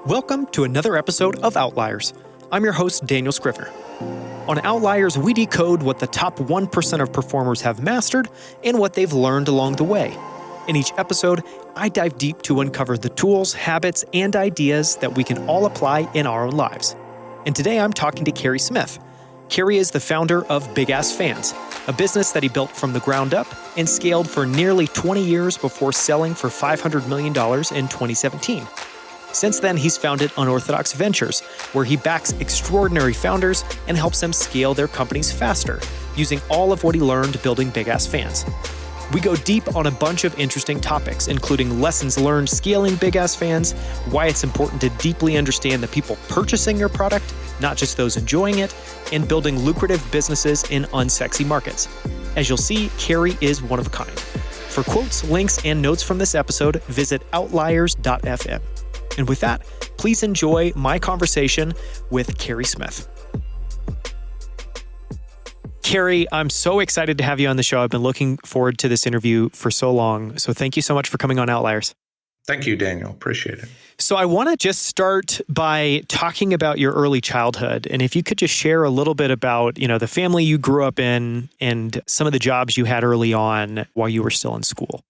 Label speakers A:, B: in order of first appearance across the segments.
A: Welcome to another episode of Outliers. I'm your host, Daniel Scrivner. On Outliers, we decode what the top 1% of performers have mastered and what they've learned along the way. In each episode, I dive deep to uncover the tools, habits, and ideas that we can all apply in our own lives. And today I'm talking to Carey Smith. Carey is the founder of Big Ass Fans, a business that he built from the ground up and scaled for nearly 20 years before selling for $500 million in 2017. Since then, he's founded Unorthodox Ventures, where he backs extraordinary founders and helps them scale their companies faster, using all of what he learned building Big Ass Fans. We go deep on a bunch of interesting topics, including lessons learned scaling Big Ass Fans, why it's important to deeply understand the people purchasing your product, not just those enjoying it, and building lucrative businesses in unsexy markets. As you'll see, Carey is one of a kind. For quotes, links, and notes from this episode, visit outliers.fm. And with that, please enjoy my conversation with Carey Smith. Carey, I'm so excited to have you on the show. I've been looking forward to this interview for so long. So thank you so much for coming on Outliers.
B: Thank you, Daniel. Appreciate it.
A: So I want to just start by talking about your early childhood. And if you could just share a little bit about, the family you grew up in and some of the jobs you had early on while you were still in school.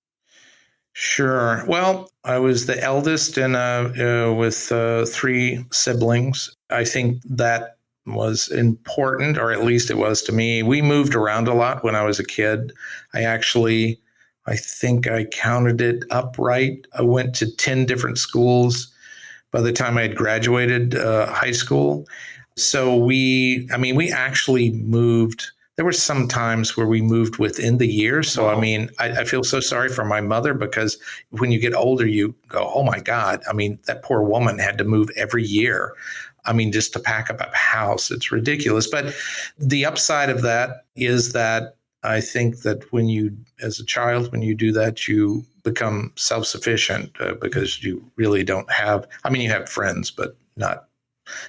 B: Sure. Well, I was the eldest with three siblings. I think that was important, or at least it was to me. We moved around a lot when I was a kid. I think I counted it up right. I went to 10 different schools by the time I had graduated high school. So we actually moved. There were some times where we moved within the year. So, wow. I feel so sorry for my mother, because when you get older, you go, oh my God. That poor woman had to move every year. Just to pack up a house. It's ridiculous. But the upside of that is that I think that as a child, when you do that, you become self-sufficient because you really don't have, you have friends, but not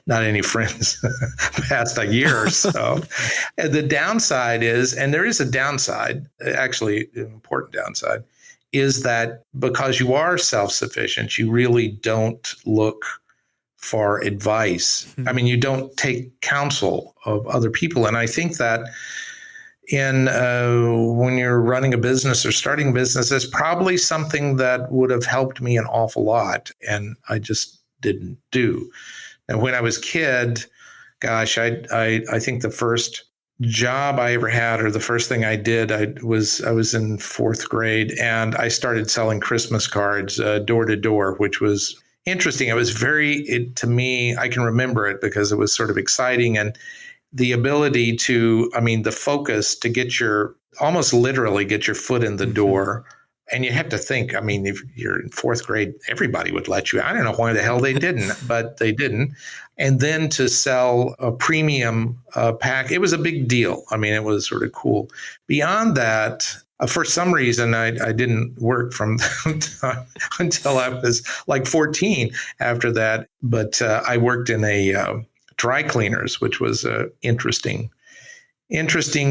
B: any friends past a year or so. And the downside is, and there is a downside, actually an important downside, is that because you are self-sufficient, you really don't look for advice. You don't take counsel of other people. And I think that when you're running a business or starting a business, it's probably something that would have helped me an awful lot. And I just didn't do. And when I was a kid, gosh, I think the first job I ever had, or the first thing I did, I was in fourth grade, and I started selling Christmas cards door to door, which was interesting. It was to me, I can remember it because it was sort of exciting, and the ability to, the focus to almost literally get your foot in the door. And you have to think, if you're in fourth grade, everybody would let you. I don't know why the hell they didn't, but they didn't. And then to sell a premium pack, it was a big deal. It was sort of cool. Beyond that, for some reason, I didn't work from until I was like 14 after that. But I worked in a dry cleaners, which was interesting,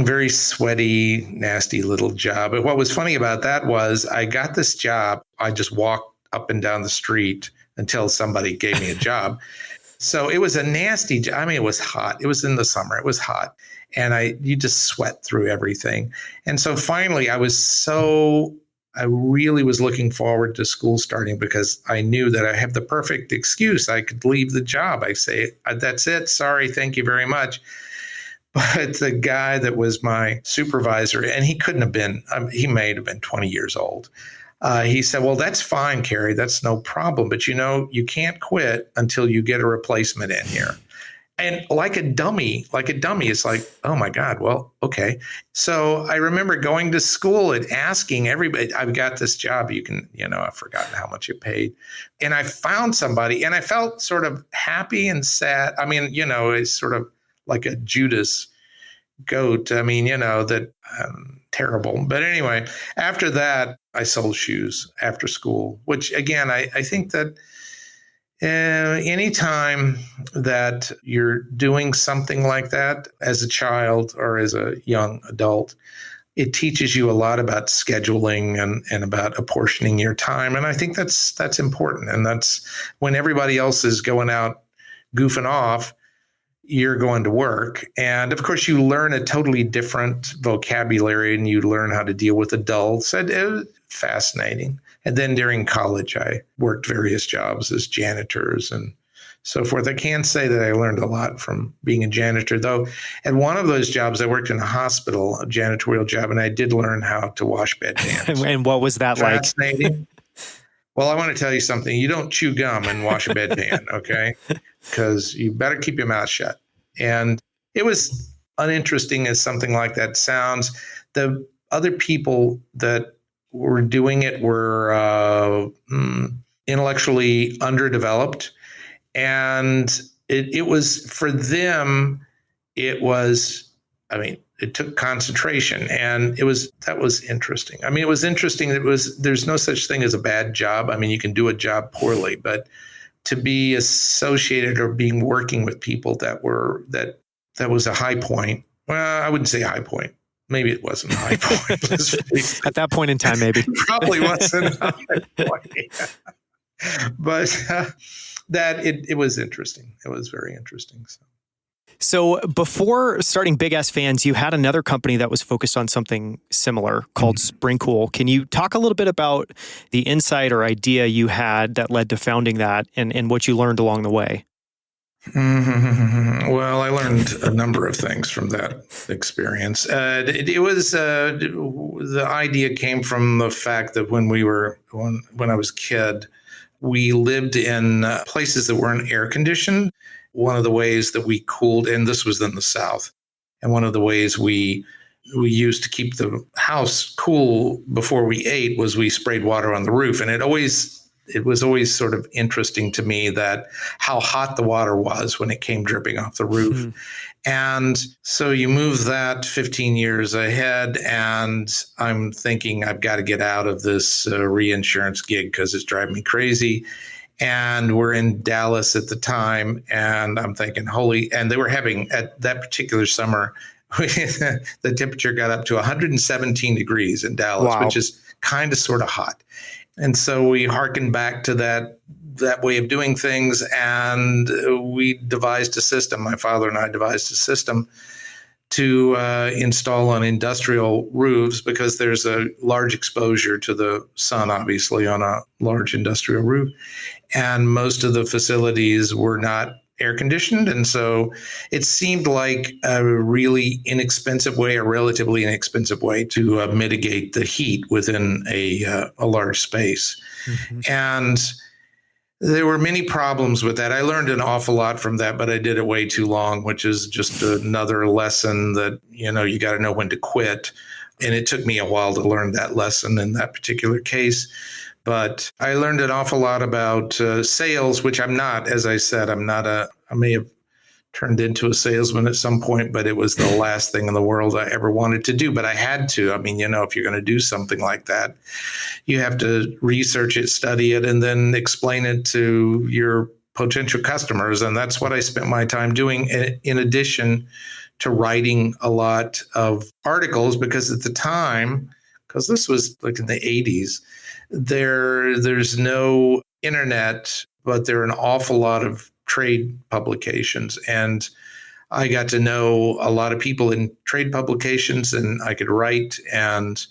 B: very sweaty, nasty little job. But what was funny about that was I got this job. I just walked up and down the street until somebody gave me a job. So it was a nasty job. It was hot. It was in the summer. It was hot. And you just sweat through everything. And so finally I really was looking forward to school starting, because I knew that I have the perfect excuse. I could leave the job. I say, that's it. Sorry. Thank you very much. But the guy that was my supervisor, and he couldn't have been, he may have been 20 years old. He said, well, that's fine, Carey. That's no problem. But you can't quit until you get a replacement in here. And like a dummy, it's like, oh my God, well, okay. So I remember going to school and asking everybody, I've got this job. I've forgotten how much it paid. And I found somebody, and I felt sort of happy and sad. It's sort of like a Judas goat. Terrible. But anyway, after that, I sold shoes after school, which again, I think that anytime that you're doing something like that as a child or as a young adult, it teaches you a lot about scheduling and about apportioning your time. And I think that's important. And that's when everybody else is going out goofing off, you're going to work. And of course, you learn a totally different vocabulary and you learn how to deal with adults. And it was fascinating. And then during college, I worked various jobs as janitors and so forth. I can't say that I learned a lot from being a janitor, though. At one of those jobs, I worked in a hospital, a janitorial job, and I did learn how to wash bedpans.
A: And what was that like?
B: Fascinating. Well, I want to tell you something. You don't chew gum and wash a bedpan, okay? Because you better keep your mouth shut. And it was uninteresting as something like that sounds. The other people that were doing it were intellectually underdeveloped. And it was, for them, it was, I mean, it took concentration, and that was interesting. I mean, it was interesting. There's no such thing as a bad job. I mean, you can do a job poorly, but to be associated or working with people that was a high point. Well, I wouldn't say high point. Maybe it wasn't a high point.
A: At that point in time, maybe.
B: Probably wasn't a high point. But that it was interesting. It was very interesting.
A: So before starting Big Ass Fans, you had another company that was focused on something similar called Sprinkle. Can you talk a little bit about the insight or idea you had that led to founding that and what you learned along the way?
B: Well, I learned a number of things from that experience. It was the idea came from the fact that when I was a kid, we lived in places that weren't air conditioned. One of the ways that we cooled, and this was in the South, and one of the ways we used to keep the house cool before we ate was we sprayed water on the roof. And it was always sort of interesting to me that how hot the water was when it came dripping off the roof. Mm-hmm. And so you move that 15 years ahead, and I'm thinking I've got to get out of this reinsurance gig because it's driving me crazy. And we're in Dallas at the time, and I'm thinking, and they were having, at that particular summer, the temperature got up to 117 degrees in Dallas, wow, which is kind of sort of hot. And so we hearkened back to that way of doing things, and we devised a system. My father and I devised a system to install on industrial roofs because there's a large exposure to the sun, obviously, on a large industrial roof. And most of the facilities were not air conditioned. And so it seemed like a really inexpensive way, a relatively inexpensive way to mitigate the heat within a large space. Mm-hmm. And there were many problems with that. I learned an awful lot from that, but I did it way too long, which is just another lesson that, you got to know when to quit. And it took me a while to learn that lesson in that particular case. But I learned an awful lot about sales, which I'm not, as I said, I may have turned into a salesman at some point, but it was the last thing in the world I ever wanted to do. But I had to. I mean, if you're going to do something like that, you have to research it, study it, and then explain it to your potential customers. And that's what I spent my time doing, in addition to writing a lot of articles, because at the time, because this was like in the 80s, there's no internet, but there are an awful lot of trade publications. And I got to know a lot of people in trade publications, and I could write, and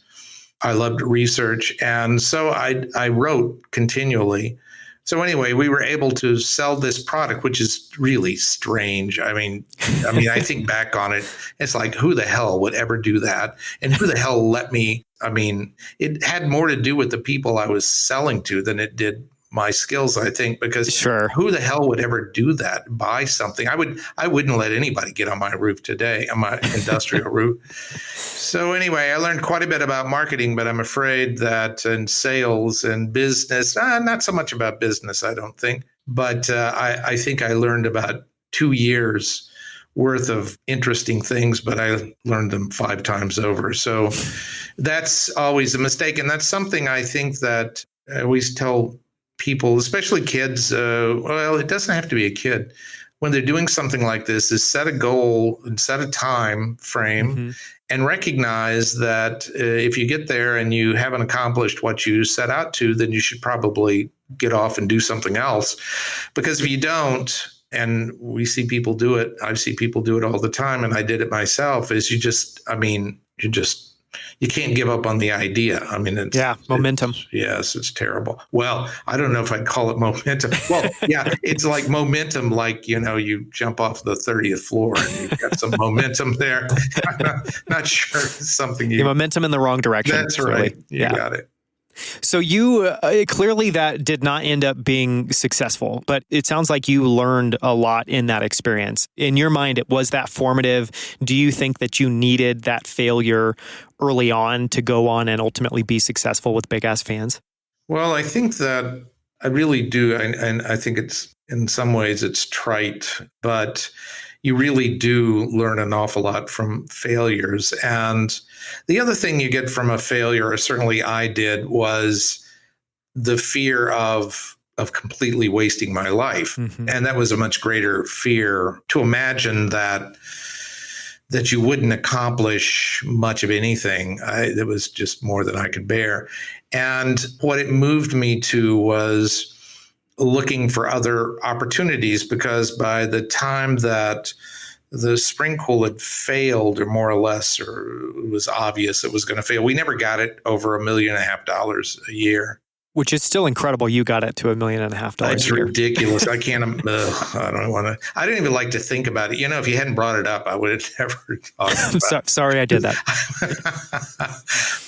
B: I loved research. And so I wrote continually. So anyway, we were able to sell this product, which is really strange. I mean, I think back on it, it's like, who the hell would ever do that? And who the hell let me? I mean, it had more to do with the people I was selling to than it did my skills, I think, because Who the hell would ever do that? Buy something? I wouldn't let anybody get on my roof today, on my industrial roof. So anyway, I learned quite a bit about marketing, but I'm afraid that in sales and business, not so much about business, I don't think, but I think I learned about 2 years worth of interesting things, but I learned them 5 times over. So that's always a mistake. And that's something I think that I always tell people, especially kids, well, it doesn't have to be a kid. when they're doing something like this is set a goal and set a time frame and recognize that if you get there and you haven't accomplished what you set out to, then you should probably get off and do something else. Because if you don't, and we see people do it, I see people do it all the time, and I did it myself, is you can't give up on the idea. I mean,
A: momentum.
B: Yes, it's terrible. Well, I don't know if I'd call it momentum. Well, yeah, it's like momentum, like, you jump off the 30th floor and you've got some momentum there. I'm not sure it's something
A: momentum in the wrong direction.
B: That's right. You got it.
A: So you clearly that did not end up being successful, but it sounds like you learned a lot in that experience. In your mind, it was that formative. Do you think that you needed that failure early on to go on and ultimately be successful with Big Ass Fans?
B: Well, I think that I really do. And I think it's, in some ways, it's trite, but you really do learn an awful lot from failures. And the other thing you get from a failure, or certainly I did, was the fear of completely wasting my life. And that was a much greater fear, to imagine that you wouldn't accomplish much of anything. It was just more than I could bear. And what it moved me to was looking for other opportunities, because by the time that the spring cool had failed, or more or less, or it was obvious it was going to fail, we never got it over $1.5 million a year.
A: Which is still incredible. You got it to $1.5 million.
B: That's ridiculous. I can't. I don't want to. I didn't even like to think about it. If you hadn't brought it up, I would have never talked about it.
A: Sorry, I did that.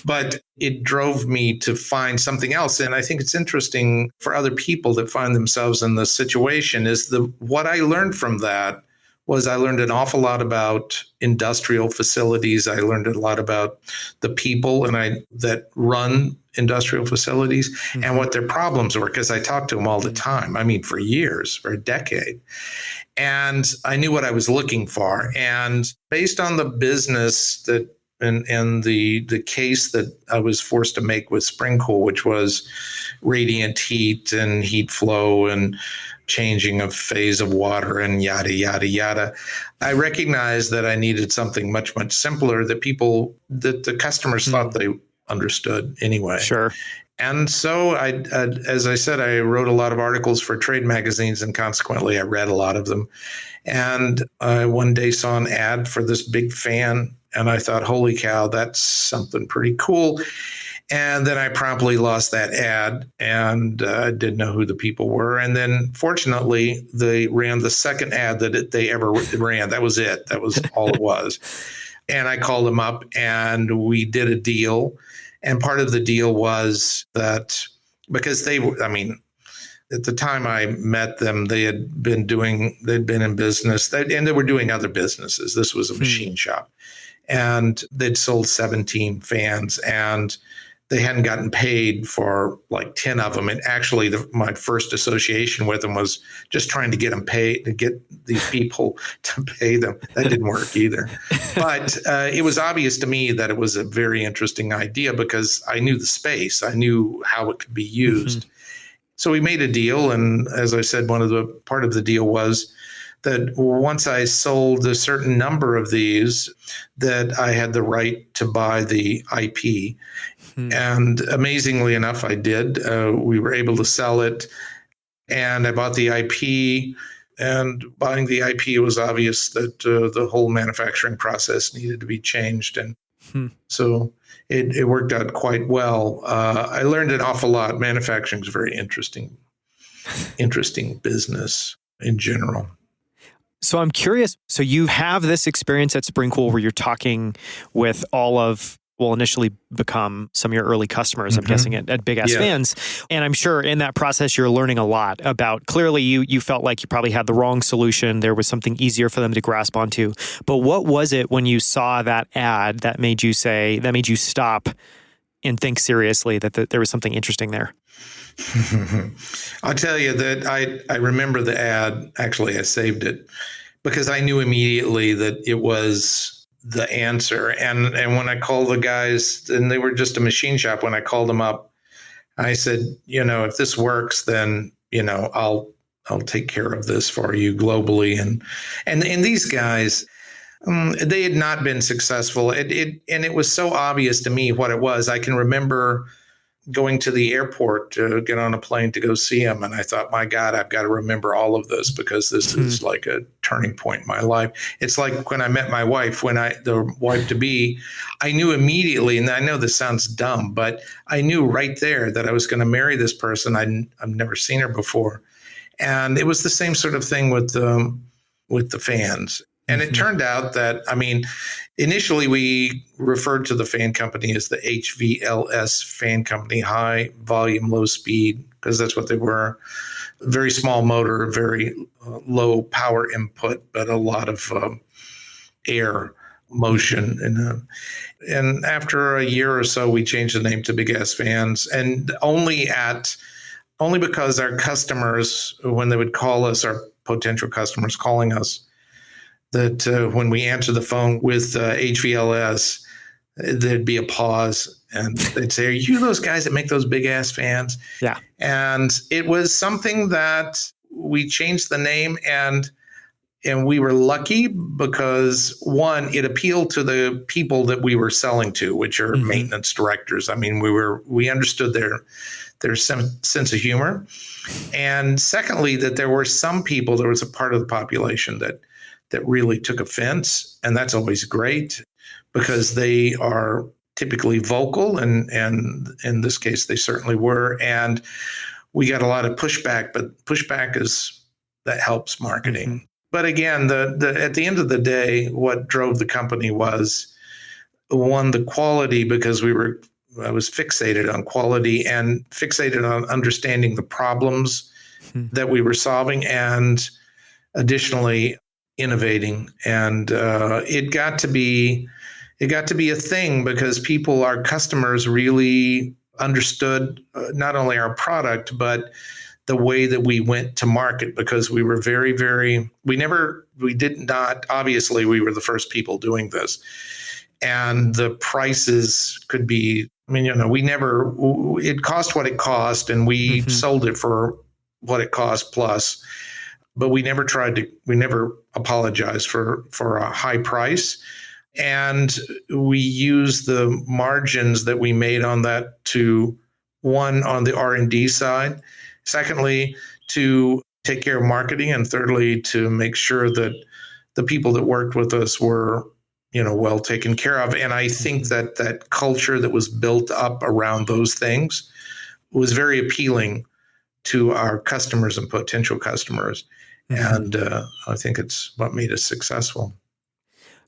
B: But it drove me to find something else, and I think it's interesting for other people that find themselves in this situation. What I learned from that was I learned an awful lot about industrial facilities. I learned a lot about the people that run industrial facilities and what their problems were, because I talked to them all the time. I mean, for years, for a decade. And I knew what I was looking for. And based on the business and the case that I was forced to make with spring cool, which was radiant heat and heat flow and changing of phase of water and yada, yada, yada, I recognized that I needed something much, much simpler that the customers thought they understood anyway.
A: Sure.
B: And so as I said, I wrote a lot of articles for trade magazines, and consequently I read a lot of them. And I one day saw an ad for this big fan, and I thought, holy cow, that's something pretty cool. And then I promptly lost that ad, and didn't know who the people were. And then fortunately, they ran the second ad that they ever ran. That was it. That was all it was. And I called them up, and we did a deal. And part of the deal was that because at the time I met them, they'd been in business, and they were doing other businesses. This was a machine shop, and they'd sold 17 fans, and they hadn't gotten paid for like 10 of them. And actually my first association with them was just trying to get them paid, to get these people to pay them. That didn't work either. But it was obvious to me that it was a very interesting idea, because I knew the space. I knew how it could be used. So we made a deal. And as I said, part of the deal was that once I sold a certain number of these, that I had the right to buy the IP. And amazingly enough, I did. We were able to sell it, and I bought the IP. And buying the IP, it was obvious that the whole manufacturing process needed to be changed. And so it worked out quite well. I learned an awful lot. Manufacturing is a very interesting business in general.
A: So I'm curious. So you have this experience at Spring Cool where you're talking with all of, initially become some of your early customers, I'm guessing, at Big Ass Fans. And I'm sure in that process, you're learning a lot about, clearly you felt like you probably had the wrong solution. There was something easier for them to grasp onto. But what was it when you saw that ad that made you stop and think seriously that there was something interesting there?
B: I'll tell you that I remember the ad. Actually, I saved it because I knew immediately that it was the answer. And when I called the guys, and they were just a machine shop, when I called them up, I said, if this works, then, I'll I'll take care of this for you globally. And these guys, they had not been successful. And it was so obvious to me what it was. I can remember going to the airport to get on a plane to go see him. And I thought, my God, I've got to remember all of this because this is like a turning point in my life. It's like when I met my wife, the wife to be, I knew immediately, and I know this sounds dumb, but I knew right there that I was going to marry this person. I've never seen her before. And it was the same sort of thing with the fans. And it turned out that, initially we referred to the fan company as the HVLS fan company, high volume, low speed, because that's what they were. Very small motor, very low power input, but a lot of air motion. And after a year or so, we changed the name to Big Ass Fans, and only because our customers, when they would call us, our potential customers calling us, that when we answer the phone with HVLS, there'd be a pause and they'd say, "Are you those guys that make those big ass fans?"
A: Yeah.
B: And it was something that we changed the name, and we were lucky because, one, it appealed to the people that we were selling to, which are maintenance directors. We understood their sense of humor. And secondly, that there were some people, there was a part of the population that really took offense. And that's always great because they are typically vocal. And in this case, they certainly were. And we got a lot of pushback, but pushback that helps marketing. But again, at the end of the day, what drove the company was, one, the quality, because I was fixated on quality and fixated on understanding the problems that we were solving, and additionally innovating. And it got to be a thing because our customers really understood not only our product, but the way that we went to market, because we were very, very, obviously we were the first people doing this. And the prices could be, it cost what it cost, and we sold it for what it cost plus, but we never apologized for a high price. And we used the margins that we made on that to, one, on the R&D side, secondly, to take care of marketing, and thirdly, to make sure that the people that worked with us were, well taken care of. And I think that culture that was built up around those things was very appealing to our customers and potential customers. And I think it's what made us successful.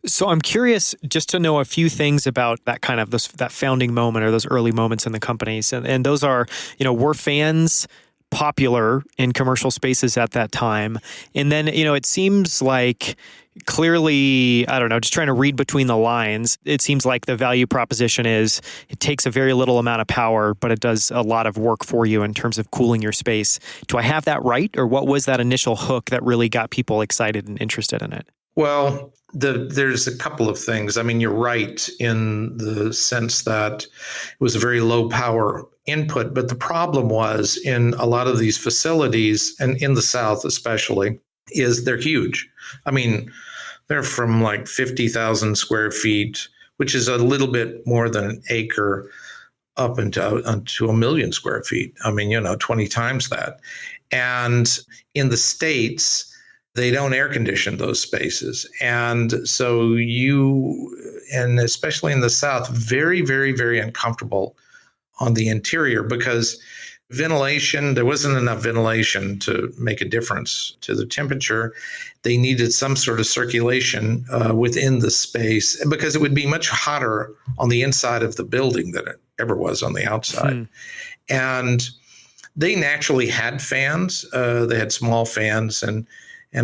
A: So I'm curious just to know a few things about that kind of that founding moment or those early moments in the companies. And those are, were fans popular in commercial spaces at that time? And then, it seems like clearly, I don't know, just trying to read between the lines, it seems like the value proposition is it takes a very little amount of power, but it does a lot of work for you in terms of cooling your space. Do I have that right? Or what was that initial hook that really got people excited and interested in it?
B: Well, there's a couple of things. You're right in the sense that it was a very low power input, but the problem was in a lot of these facilities, and in the South especially, is they're huge. They're from like 50,000 square feet, which is a little bit more than an acre, up into 1 million square feet. 20 times that. And in the States, they don't air condition those spaces. And so and especially in the South, very, very, very uncomfortable on the interior because ventilation, there wasn't enough ventilation to make a difference to the temperature. They needed some sort of circulation within the space because it would be much hotter on the inside of the building than it ever was on the outside. And they naturally had fans. They had small fans, and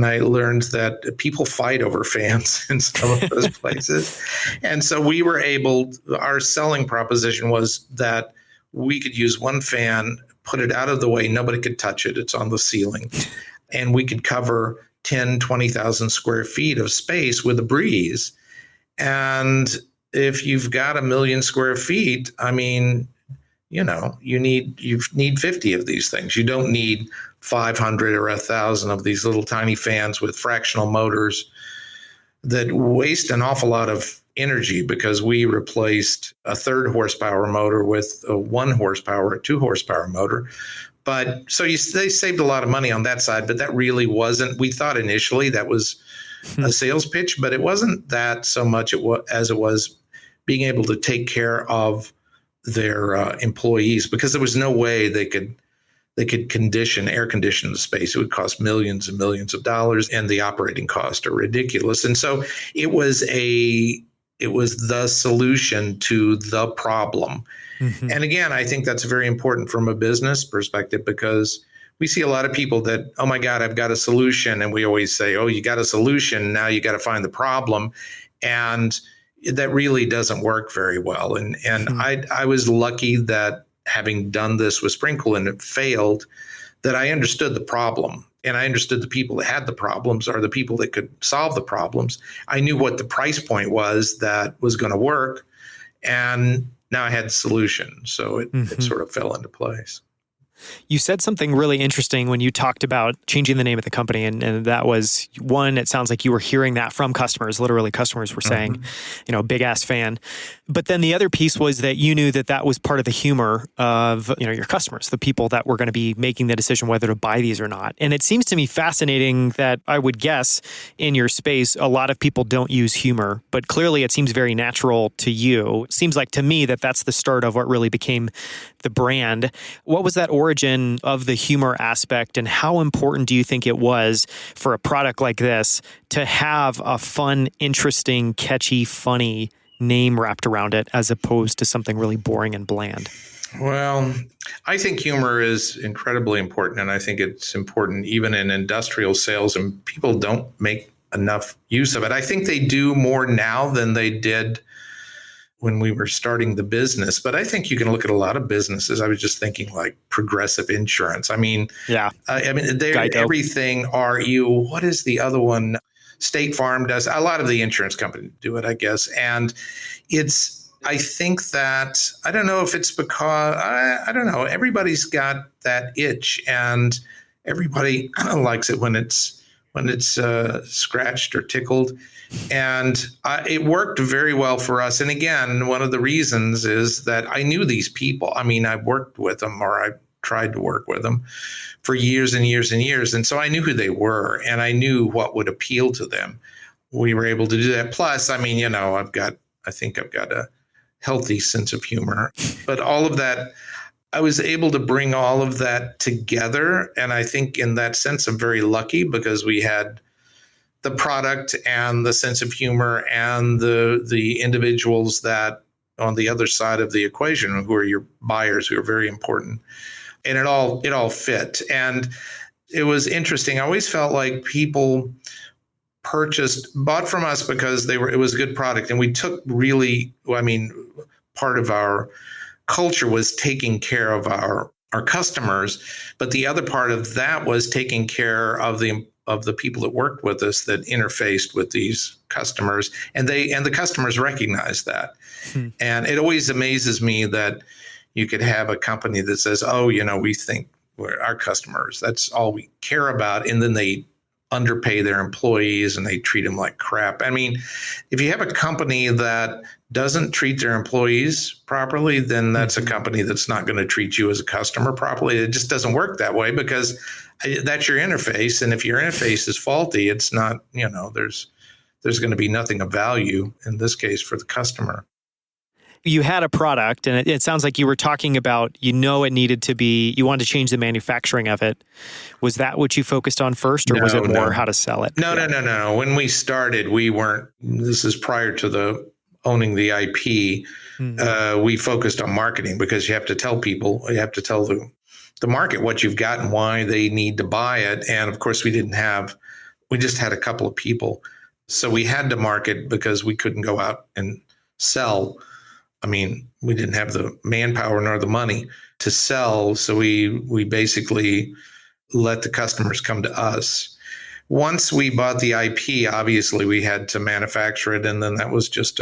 B: I learned that people fight over fans in some of those places. And so our selling proposition was that we could use one fan, put it out of the way, nobody could touch it, it's on the ceiling, and we could cover 10, 20,000 square feet of space with a breeze. And if you've got 1 million square feet, you need 50 of these things. You don't need 500 or 1,000 of these little tiny fans with fractional motors that waste an awful lot of energy, because we replaced a 3rd horsepower motor with a 1 horsepower, a 2 horsepower motor. But so they saved a lot of money on that side, but that really wasn't, we thought initially that was a sales pitch, but it wasn't that so much as it was being able to take care of their employees, because there was no way they could air condition the space. It would cost millions and millions of dollars, and the operating costs are ridiculous. And so it was the solution to the problem. Mm-hmm. And again, I think that's very important from a business perspective, because we see a lot of people that, oh my God, I've got a solution. And we always say, oh, you got a solution. Now you got to find the problem. And that really doesn't work very well. And mm-hmm. I was lucky that, having done this with Sprinkle and it failed, that I understood the problem, and I understood the people that had the problems, or the people that could solve the problems. I knew what the price point was that was going to work, and now I had the solution. So it sort of fell into place.
A: You said something really interesting when you talked about changing the name of the company. And that was one, it sounds like you were hearing that from customers. Literally, customers were saying, big ass fan. But then the other piece was that you knew that was part of the humor of, your customers, the people that were going to be making the decision whether to buy these or not. And it seems to me fascinating that I would guess in your space, a lot of people don't use humor, but clearly it seems very natural to you. It seems like to me that that's the start of what really became the brand. What was that origin of the humor aspect, and how important do you think it was for a product like this to have a fun, interesting, catchy, funny name wrapped around it, as opposed to something really boring and bland?
B: Well, I think humor is incredibly important, and I think it's important even in industrial sales, and people don't make enough use of it. I think they do more now than they did when we were starting the business. But I think you can look at a lot of businesses. I was just thinking like Progressive Insurance. I mean, they're everything. What is the other one? State Farm does. A lot of the insurance companies do it, I guess. And I think that, I don't know if it's because, I don't know, everybody's got that itch, and everybody likes it when it's scratched or tickled. And it worked very well for us. And again, one of the reasons is that I knew these people. I mean, I worked with them, or I tried to work with them for years and years and years. And so I knew who they were, and I knew what would appeal to them. We were able to do that. Plus, I mean, I think I've got a healthy sense of humor, but all of that, I was able to bring all of that together. And I think in that sense, I'm very lucky, because we had the product and the sense of humor and the individuals that on the other side of the equation, who are your buyers, who are very important. And it all fit. And it was interesting. I always felt like people bought from us because it was a good product. And we took part of our culture was taking care of our customers, but the other part of that was taking care of the people that worked with us, that interfaced with these customers, and the customers recognized that. And it always amazes me that you could have a company that says, oh, we think we're our customers, that's all we care about, and then they underpay their employees and they treat them like crap. I mean, if you have a company that doesn't treat their employees properly, then that's a company that's not going to treat you as a customer properly. It just doesn't work that way, because that's your interface. And if your interface is faulty, it's not, there's going to be nothing of value in this case for the customer.
A: You had a product, and it sounds like you were talking about, it needed to be, you wanted to change the manufacturing of it. Was that what you focused on first, or was it more how to sell it?
B: No. When we started, this is prior to owning the IP. We focused on marketing, because you have to tell people, you have to tell the market what you've got and why they need to buy it. And of course, we just had a couple of people. So we had to market, because we couldn't go out and sell. I mean, we didn't have the manpower nor the money to sell. So we basically let the customers come to us. once we bought the IP, obviously we had to manufacture it, and then that was just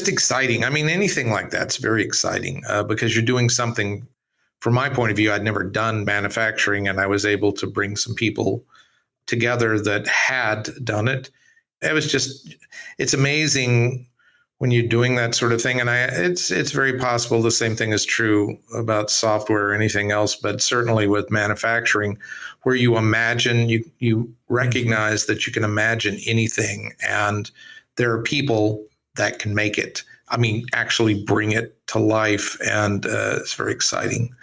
B: exciting. I mean, anything like that's very exciting because you're doing something. From my point of view, I'd never done manufacturing, and I was able to bring some people together that had done it. It's amazing when you're doing that sort of thing. And it's very possible the same thing is true about software or anything else, but certainly with manufacturing, where you imagine, you recognize that you can imagine anything, and there are people that can make it. I mean, actually bring it to life, and it's very exciting.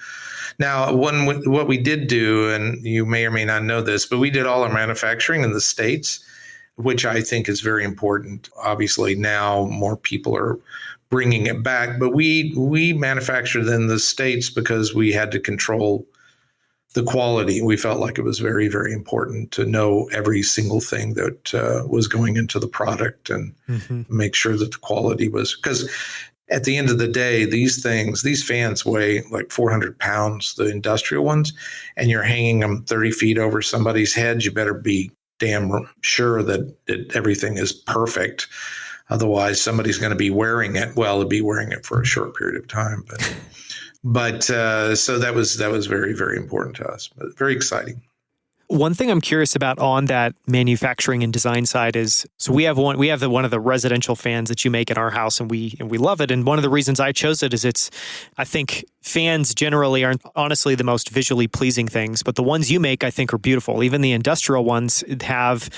B: Now, what we did do, and you may or may not know this, but we did all our manufacturing in the States, which I think is very important. Obviously, now more people are bringing it back, but we manufactured in the States because we had to control the quality. We felt like it was very, very important to know every single thing that was going into the product and make sure that the quality was, because at the end of the day, these fans weigh like 400 pounds, the industrial ones, and you're hanging them 30 feet over somebody's head. You better be damn sure that everything is perfect. Otherwise, somebody's going to be wearing it. Well, they'll be wearing it for a short period of time. But so that was very, very important to us, but very exciting.
A: One thing I'm curious about on that manufacturing and design side is, so we have one of the residential fans that you make in our house, and we love it. And one of the reasons I chose it is I think fans generally aren't honestly the most visually pleasing things, but the ones you make I think are beautiful. Even the industrial ones have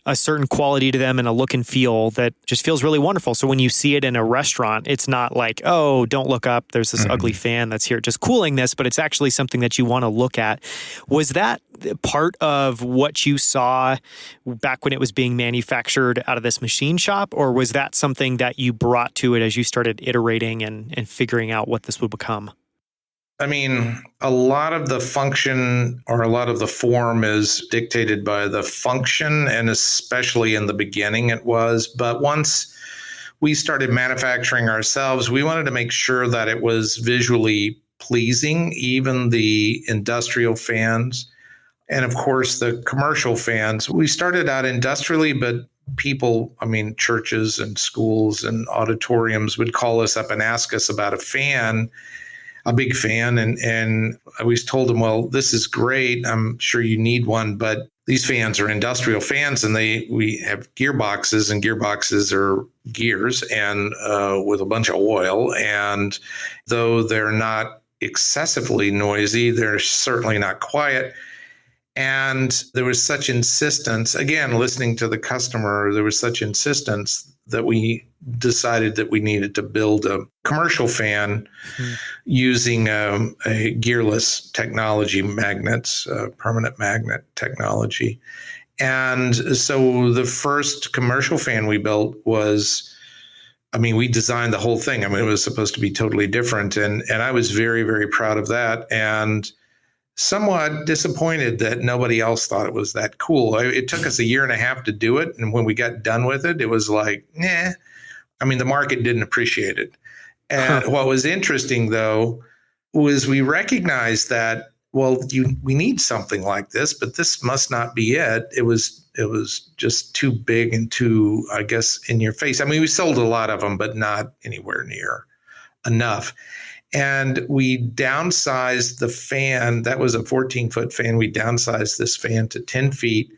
A: a certain quality to them and a look and feel that just feels really wonderful. So when you see it in a restaurant, it's not like, oh, don't look up, there's this ugly fan that's here just cooling this, but it's actually something that you want to look at. Was that part of what you saw back when it was being manufactured out of this machine shop, or was that something that you brought to it as you started iterating and figuring out what this would become?
B: I mean, a lot of the function or a lot of the form is dictated by the function, and especially in the beginning it was. But once we started manufacturing ourselves, we wanted to make sure that it was visually pleasing, even the industrial fans. And of course, the commercial fans. We started out industrially, but people, I mean, churches and schools and auditoriums would call us up and ask us about a big fan. And I always told them, well, this is great. I'm sure you need one, but these fans are industrial fans, and we have gearboxes, and gearboxes are gears and with a bunch of oil. And though they're not excessively noisy, they're certainly not quiet. And there was such insistence, again, listening to the customer, there was such insistence that we decided that we needed to build a commercial fan using a gearless technology, magnets, permanent magnet technology. And so the first commercial fan we built was, I mean, we designed the whole thing. I mean, it was supposed to be totally different. And I was very, very proud of that. And somewhat disappointed that nobody else thought it was that cool. It took us a year and a half to do it. And when we got done with it, it was like, nah. I mean, the market didn't appreciate it. And what was interesting, though, was we recognized that, well, we need something like this, but this must not be it. It was just too big and too, I guess, in your face. I mean, we sold a lot of them, but not anywhere near enough. And we downsized the fan. That was a 14-foot fan. We downsized this fan to 10 feet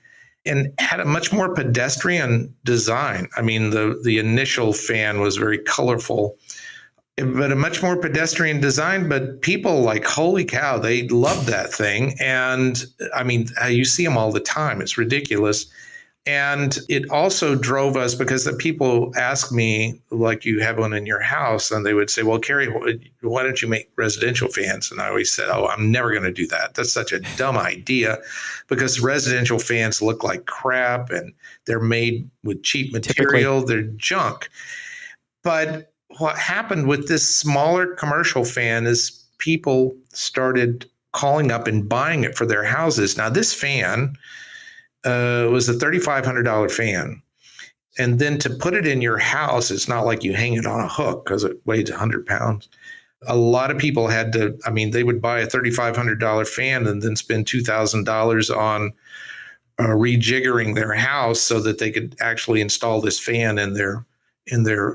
B: and had a much more pedestrian design. I mean, the initial fan was very colorful, but a much more pedestrian design. But people like, holy cow, they loved that thing. And I mean, you see them all the time. It's ridiculous. And it also drove us, because the people ask me, like, you have one in your house, and they would say, well, Carey, why don't you make residential fans? And I always said, oh, I'm never going to do that. That's such a dumb idea, because residential fans look like crap and they're made with cheap material. Typically. They're junk. But what happened with this smaller commercial fan is people started calling up and buying it for their houses. Now, this fan was a $3,500 fan. And then to put it in your house, it's not like you hang it on a hook because it weighs 100 pounds. A lot of people had to, I mean, they would buy a $3,500 fan and then spend $2,000 on rejiggering their house so that they could actually install this fan in their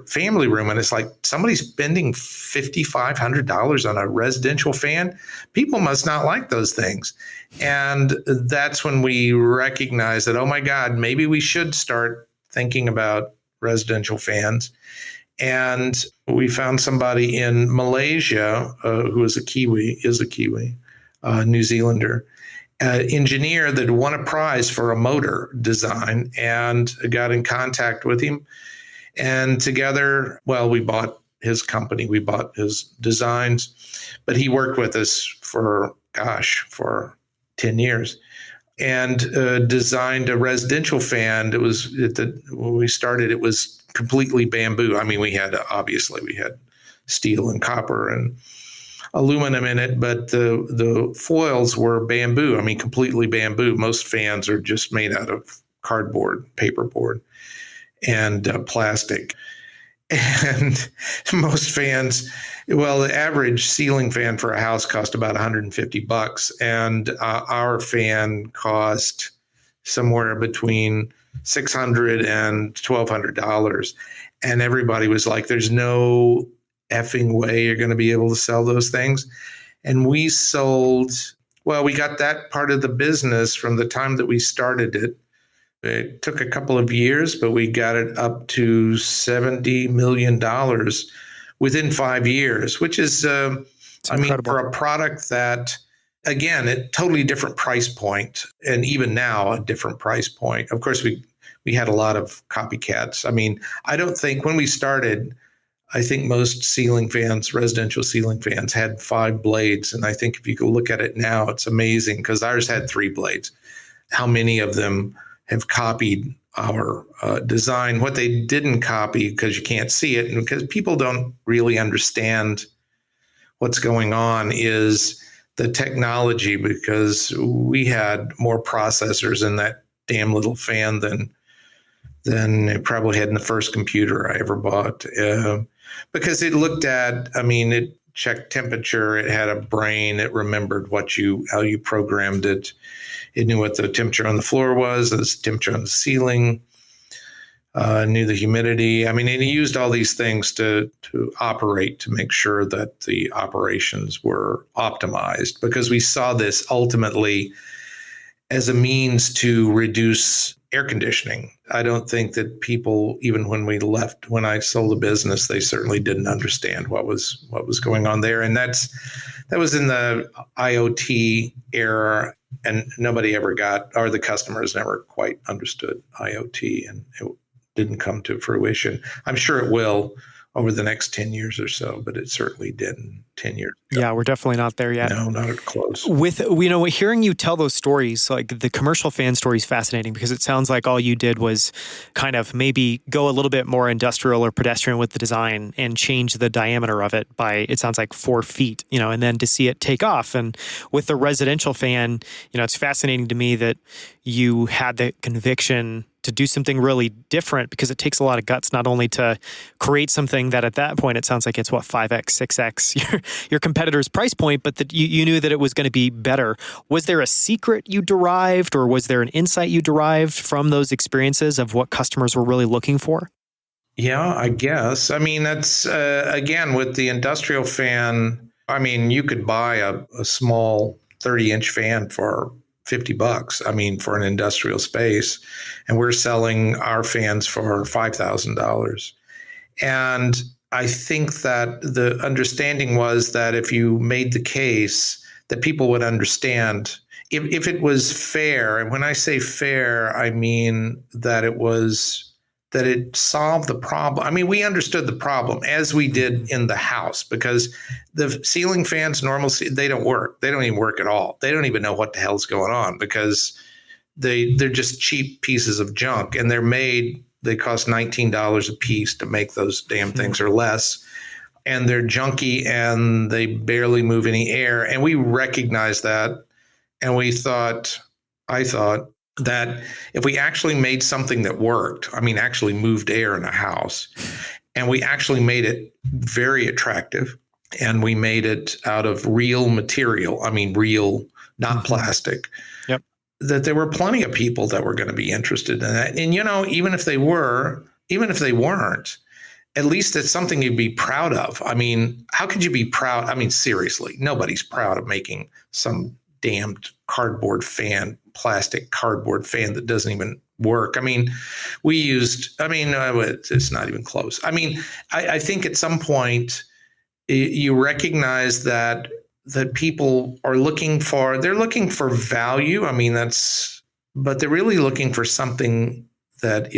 B: family room. And it's like, somebody's spending $5,500 on a residential fan. People must not like those things. And that's when we recognize that, oh my God, maybe we should start thinking about residential fans. And we found somebody in Malaysia who is a Kiwi, New Zealander, engineer that won a prize for a motor design, and got in contact with him. And together, well, we bought his company, we bought his designs, but he worked with us for 10 years and designed a residential fan. It was when we started, it was completely bamboo. I mean, we had steel and copper and aluminum in it, but the foils were bamboo. I mean, completely bamboo. Most fans are just made out of cardboard, paperboard, and plastic. And most fans, well, the average ceiling fan for a house cost about $150, and our fan cost somewhere between $600 and $1,200. And everybody was like, "There's no effing way you're going to be able to sell those things." And we got that part of the business from the time that we started it. It took a couple of years, but we got it up to $70 million within 5 years, which is, for a product that, again, a totally different price point, and even now a different price point. Of course, we had a lot of copycats. I mean, I don't think when we started, I think most residential ceiling fans had 5 blades. And I think if you go look at it now, it's amazing, because ours had 3 blades. How many of them have copied our design? What they didn't copy, because you can't see it and because people don't really understand what's going on, is the technology, because we had more processors in that damn little fan than it probably had in the first computer I ever bought. Because it checked temperature, it had a brain, it remembered how you programmed it. It knew what the temperature on the floor was, the temperature on the ceiling, knew the humidity. I mean, and he used all these things to operate, to make sure that the operations were optimized, because we saw this ultimately as a means to reduce air conditioning. I don't think that people, even when I sold the business, they certainly didn't understand what was going on there. And that was in the IoT era, and nobody ever the customers never quite understood IoT, and it didn't come to fruition. I'm sure it will over the next 10 years or so, but it certainly didn't 10 years ago.
A: Yeah, we're definitely not there yet.
B: No, not close.
A: With, hearing you tell those stories, like the commercial fan story is fascinating, because it sounds like all you did was kind of maybe go a little bit more industrial or pedestrian with the design and change the diameter of it by, it sounds like 4 feet, and then to see it take off. And with the residential fan, it's fascinating to me that you had the conviction to do something really different, because it takes a lot of guts not only to create something that at that point it sounds like it's 5x, 6x your competitor's price point, but that you knew that it was going to be better. Was there a secret you derived, or was there an insight you derived from those experiences of what customers were really looking for?
B: Yeah, I guess. I mean, that's again with the industrial fan. I mean, you could buy a small 30-inch fan for $50, I mean, for an industrial space. And we're selling our fans for $5,000. And I think that the understanding was that if you made the case, that people would understand if it was fair. And when I say fair, I mean that it solved the problem. I mean, we understood the problem as we did in the house, because the ceiling fans they don't work. They don't even work at all. They don't even know what the hell's going on, because they're just cheap pieces of junk, and they cost $19 a piece to make those damn things, or less. And they're junky and they barely move any air. And we recognized that. And I thought that if we actually made something that worked, I mean, actually moved air in a house, and we actually made it very attractive, and we made it out of real material. I mean, real, not plastic.
A: Yep.
B: that there were plenty of people that were going to be interested in that. And, even if they weren't, at least it's something you'd be proud of. I mean, how could you be proud? I mean, seriously, nobody's proud of making some damned plastic cardboard fan that doesn't even work. I mean, it's not even close. I mean, I think at some point you recognize that people are looking for value. I mean, but they're really looking for something that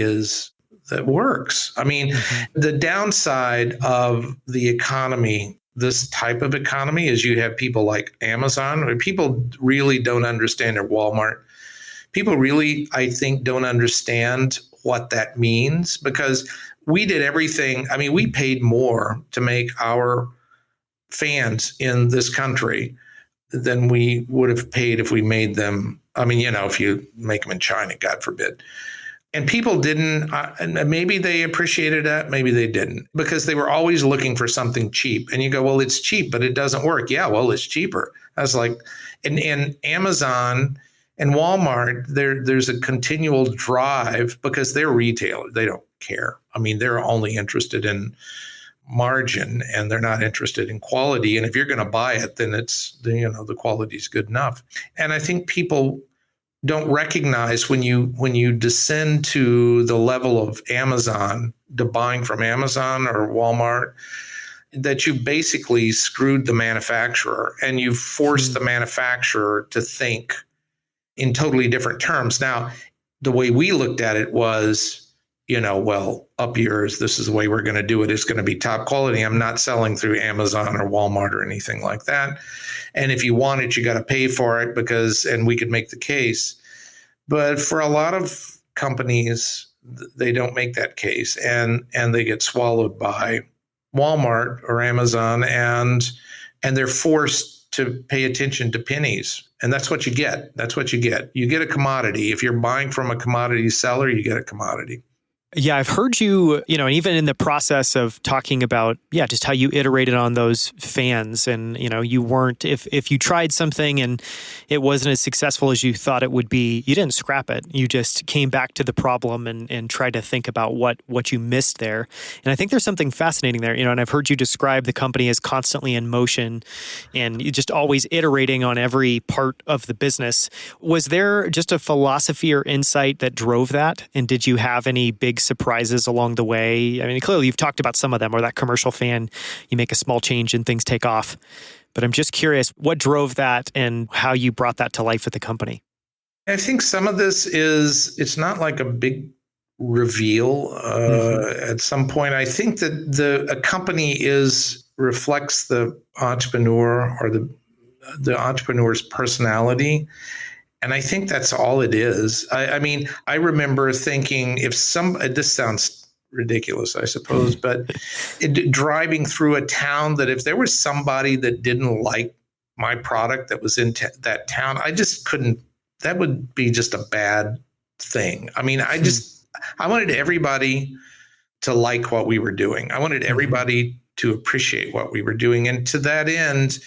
B: works. I mean, the downside of the economy, this type of economy, is you have people like Amazon, where people really don't understand, or Walmart. People really, I think, don't understand what that means, because we did everything. I mean, we paid more to make our fans in this country than we would have paid if we made them. I mean, if you make them in China, God forbid. And people didn't, and maybe they appreciated that, maybe they didn't, because they were always looking for something cheap. And you go, well, it's cheap, but it doesn't work. Yeah, well, it's cheaper. I was like, and Amazon and Walmart, there's a continual drive, because they're retailers. They don't care. I mean, they're only interested in margin, and they're not interested in quality. And if you're going to buy it, then the quality is good enough. And I think people don't recognize, when you descend to the level of Amazon, to buying from Amazon or Walmart, that you basically screwed the manufacturer, and you forced the manufacturer to think in totally different terms. Now, the way we looked at it was, well, up yours, this is the way we're going to do it. It's going to be top quality. I'm not selling through Amazon or Walmart or anything like that. And if you want it, you got to pay for it, and we could make the case. But for a lot of companies, they don't make that case, and they get swallowed by Walmart or Amazon, and they're forced to pay attention to pennies. And that's what you get. You get a commodity. If you're buying from a commodity seller, you get a commodity.
A: Yeah, I've heard you, and even in the process of talking about, just how you iterated on those fans, and, you weren't, if you tried something and it wasn't as successful as you thought it would be, you didn't scrap it. You just came back to the problem and tried to think about what you missed there. And I think there's something fascinating there, and I've heard you describe the company as constantly in motion, and you just always iterating on every part of the business. Was there just a philosophy or insight that drove that? And did you have any big surprises along the way? I mean, clearly you've talked about some of them, or that commercial fan, you make a small change and things take off. But I'm just curious, what drove that and how you brought that to life with the company?
B: I think some of this it's not like a big reveal at some point. I think that a company reflects the entrepreneur, or the entrepreneur's personality. And I think that's all it is. I mean, I remember thinking, this sounds ridiculous, I suppose, but driving through a town, that if there was somebody that didn't like my product that was in that town, I just couldn't, that would be just a bad thing. I mean, I wanted everybody to like what we were doing. I wanted everybody to appreciate what we were doing. And to that end,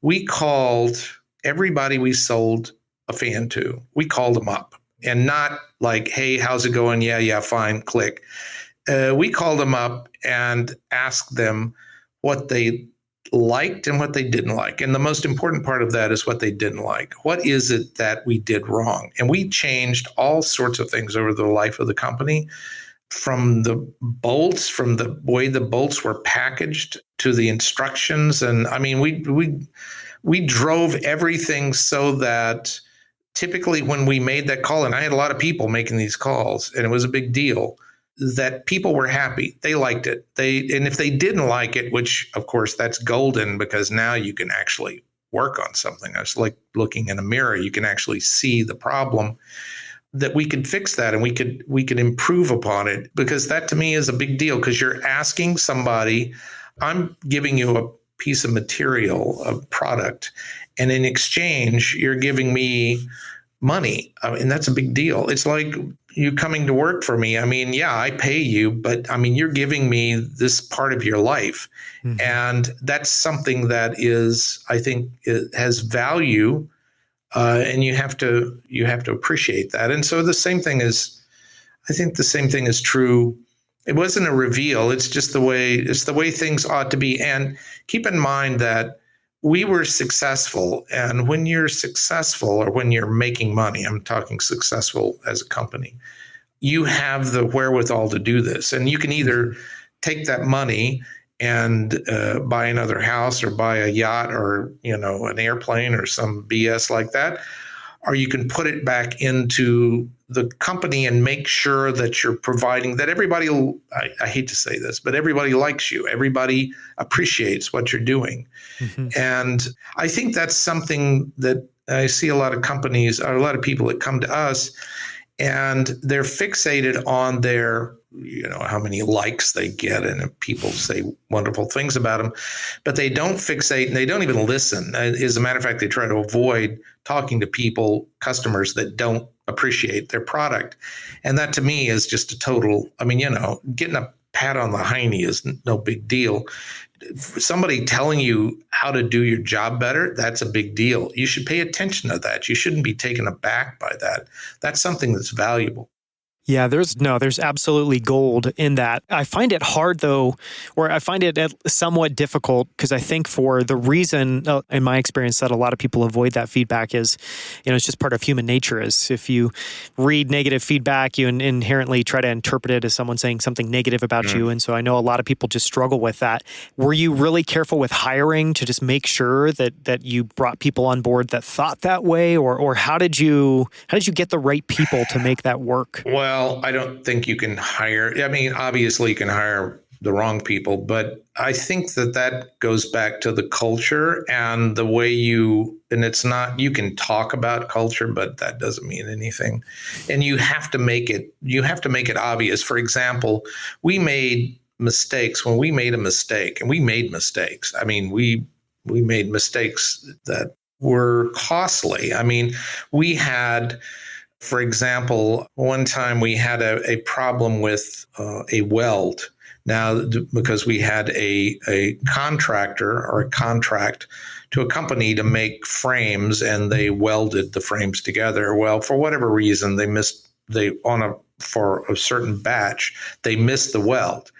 B: we called everybody we sold a fan to. We called them up, and not like, hey, how's it going? Yeah, fine, click. We called them up and asked them what they liked and what they didn't like. And the most important part of that is what they didn't like. What is it that we did wrong? And we changed all sorts of things over the life of the company, from the bolts, from the way the bolts were packaged, to the instructions. And I mean, we drove everything so that typically when we made that call, and I had a lot of people making these calls, and it was a big deal, that people were happy. They liked it. And if they didn't like it, which of course that's golden, because now you can actually work on something. It's like looking in a mirror. You can actually see the problem, that we could fix that, and we could improve upon it, because that to me is a big deal, because you're asking somebody, I'm giving you a piece of material, a product, and in exchange, you're giving me money. I mean, that's a big deal. It's like you coming to work for me. I mean, yeah, I pay you, but I mean, you're giving me this part of your life. And that's something that is, I think, it has value and you have to appreciate that. And so I think the same thing is true. It wasn't a reveal. It's just the way things ought to be. And keep in mind that we were successful. And when you're successful, or when you're making money, I'm talking successful as a company, you have the wherewithal to do this. And you can either take that money and buy another house, or buy a yacht, or an airplane, or some BS like that, or you can put it back into the company and make sure that you're providing that everybody, I hate to say this, but everybody likes you. Everybody appreciates what you're doing. Mm-hmm. And I think that's something that I see a lot of companies, or a lot of people that come to us, and they're fixated on their, how many likes they get, and people say wonderful things about them, but they don't fixate, and they don't even listen. As a matter of fact, they try to avoid talking to people, customers that don't appreciate their product. And that to me is just a total, getting a pat on the hiney is no big deal. Somebody telling you how to do your job better, that's a big deal. You should pay attention to that. You shouldn't be taken aback by that. That's something that's valuable.
A: Yeah, there's absolutely gold in that. I find it hard though, or I find it somewhat difficult, because I think for the reason, in my experience, that a lot of people avoid that feedback is, it's just part of human nature. Is if you read negative feedback, you inherently try to interpret it as someone saying something negative about you. And so I know a lot of people just struggle with that. Were you really careful with hiring to just make sure that you brought people on board that thought that way, or how did you get the right people to make that work?
B: Well, I don't think you can hire. Obviously you can hire the wrong people, but I think that goes back to the culture and the way and it's not, you can talk about culture, but that doesn't mean anything. And you have to make it obvious. For example, we made mistakes when we made a mistake, and we made mistakes. We made mistakes that were costly. We had, for example, one time we had a problem with a weld. Now, because we had a contractor, or a contract to a company to make frames, and they welded the frames together. Well, for whatever reason, for a certain batch, they missed the weld.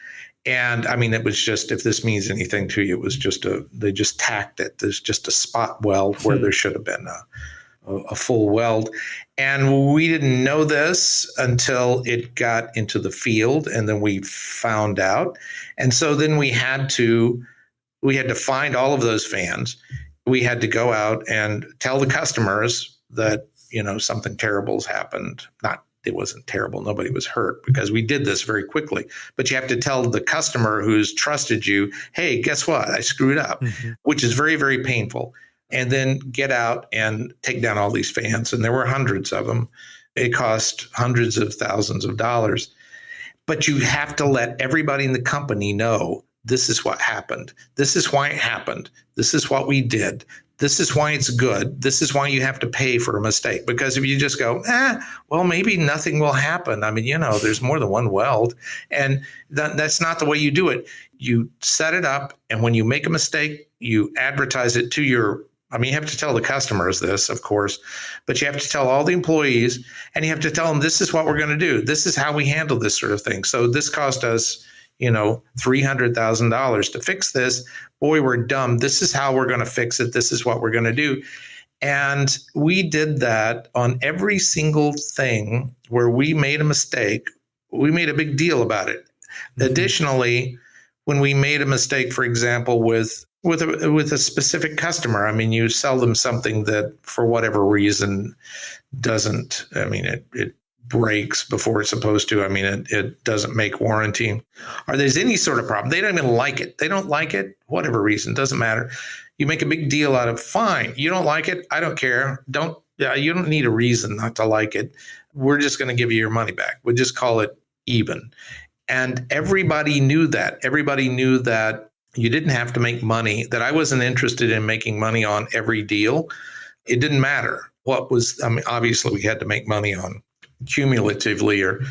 B: And it was just, if this means anything to you, it was just they just tacked it. There's just a spot weld where there should have been a full weld. And we didn't know this until it got into the field, and then we found out. And so then we had to find all of those fans. We had to go out and tell the customers that, something terrible has happened. It wasn't terrible. Nobody was hurt, because we did this very quickly. But you have to tell the customer who's trusted you, hey, guess what? I screwed up, which is very, very painful. And then get out and take down all these fans. And there were hundreds of them. It cost hundreds of thousands of dollars. But you have to let everybody in the company know, this is what happened. This is why it happened. This is what we did. This is why it's good. This is why you have to pay for a mistake. Because if you just go, well, maybe nothing will happen. There's more than one weld. And that's not the way you do it. You set it up, and when you make a mistake, you advertise it to you have to tell the customers this, of course, but you have to tell all the employees, and you have to tell them, this is what we're going to do. This is how we handle this sort of thing. So this cost us, $300,000 to fix this. Boy, we're dumb. This is how we're going to fix it. This is what we're going to do. And we did that on every single thing where we made a mistake. We made a big deal about it. Additionally, when we made a mistake, for example, with a specific customer, you sell them something that for whatever reason doesn't, it breaks before it's supposed to. It doesn't make warranty, or there's any sort of problem. They don't even like it. They don't like it, whatever reason, doesn't matter. You make a big deal out of, fine, you don't like it, I don't care. You don't need a reason not to like it. We're just going to give you your money back. We'll just call it even. And everybody knew that. Everybody knew that you didn't have to make money, that I wasn't interested in making money on every deal. It didn't matter what was, obviously we had to make money on cumulatively, or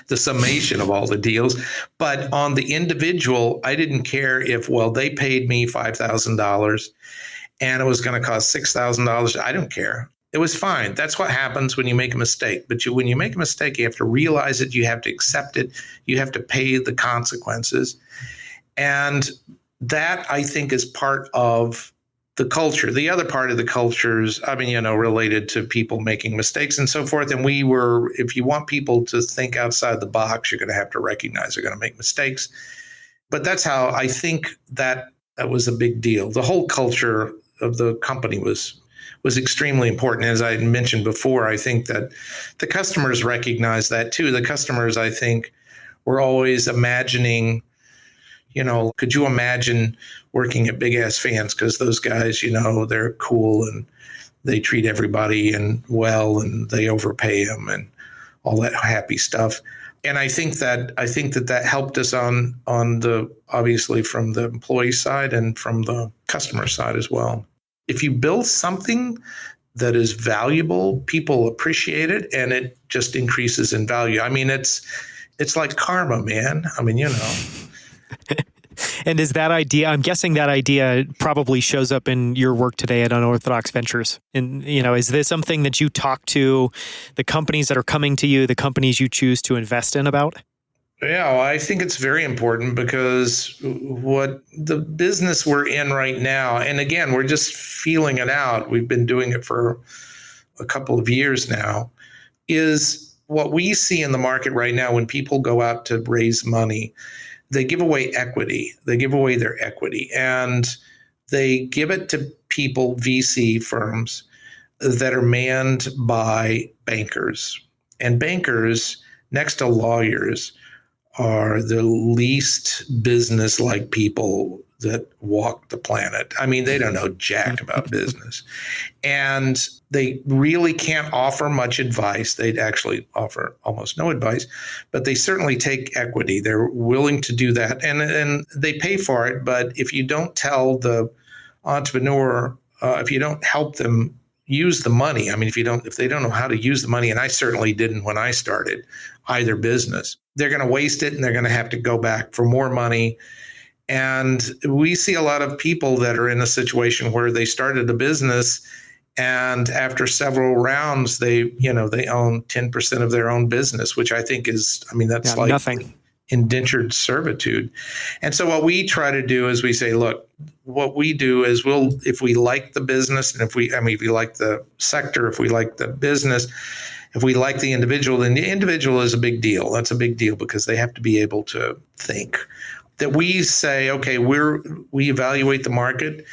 B: the summation of all the deals. But on the individual, I didn't care if, they paid me $5,000 and it was going to cost $6,000. I don't care. It was fine. That's what happens when you make a mistake. But when you make a mistake, you have to realize it. You have to accept it. You have to pay the consequences. And that, I think, is part of the culture. The other part of the culture is, related to people making mistakes and so forth. And if you want people to think outside the box, you're going to have to recognize they're going to make mistakes. But that's how I think that was a big deal. The whole culture of the company was extremely important. As I mentioned before, I think that the customers recognize that too. The customers, I think, were always imagining, could you imagine working at Big Ass Fans? Because those guys, they're cool and they treat everybody well and they overpay them and all that happy stuff. And I think that helped us on the, obviously, from the employee side and from the customer side as well. If you build something that is valuable, people appreciate it, and it just increases in value. It's like karma, man.
A: And is that idea, I'm guessing that idea probably shows up in your work today at Unorthodox Ventures. And, is this something that you talk to the companies that are coming to you, the companies you choose to invest in about?
B: Yeah, well, I think it's very important because what the business we're in right now, and again, we're just feeling it out. We've been doing it for a couple of years now, is what we see in the market right now when people go out to raise money. They give away equity. They give away their equity, and they give it to people, VC firms, that are manned by bankers. And bankers, next to lawyers, are the least business-like people that walk the planet. They don't know jack about business. And they really can't offer much advice. They'd actually offer almost no advice, but they certainly take equity. They're willing to do that, and they pay for it. But if you don't tell the entrepreneur, if you don't help them use the money, if they don't know how to use the money, and I certainly didn't when I started either business, they're going to waste it and they're going to have to go back for more money. And we see a lot of people that are in a situation where they started a business, and after several rounds, they own 10% of their own business, which I think is, that's like
A: nothing.
B: Indentured servitude. And so what we try to do is we say, look, what we do is if we like the business, and if we like the sector, if we like the business, if we like the individual, then the individual is a big deal. That's a big deal because they have to be able to think. That we say, okay, we evaluate the market,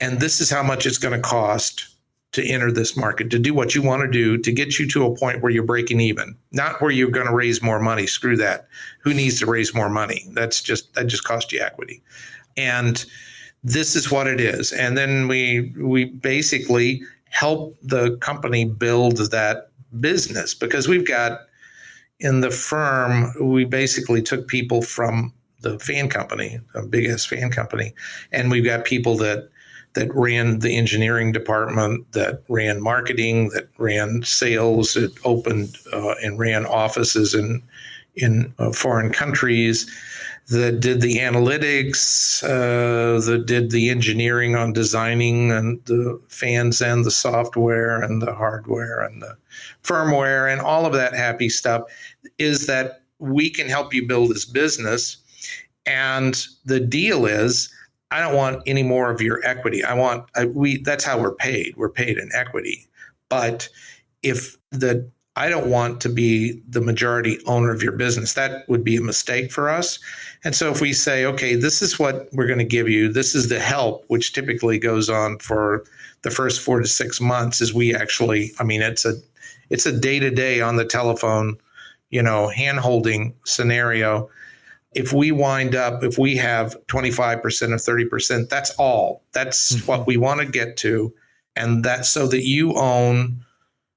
B: and this is how much it's going to cost to enter this market, to do what you want to do, to get you to a point where you're breaking even, not where you're going to raise more money. Screw that. Who needs to raise more money? That just costs you equity. And this is what it is. And then we basically help the company build that business, because we've got in the firm, we basically took people from the fan company, a big ass fan company, and we've got people that ran the engineering department, that ran marketing, that ran sales, that opened and ran offices in foreign countries, that did the analytics, that did the engineering on designing and the fans and the software and the hardware and the firmware and all of that happy stuff, is that we can help you build this business. And the deal is, I don't want any more of your equity. That's how we're paid. We're paid in equity. But I don't want to be the majority owner of your business. That would be a mistake for us. And so if we say, okay, this is what we're going to give you, this is the help, which typically goes on for the first 4 to 6 months, is we actually, it's a day-to-day on the telephone, hand-holding scenario. If we have 25% or 30%, that's all. That's what we want to get to. And that's so that you own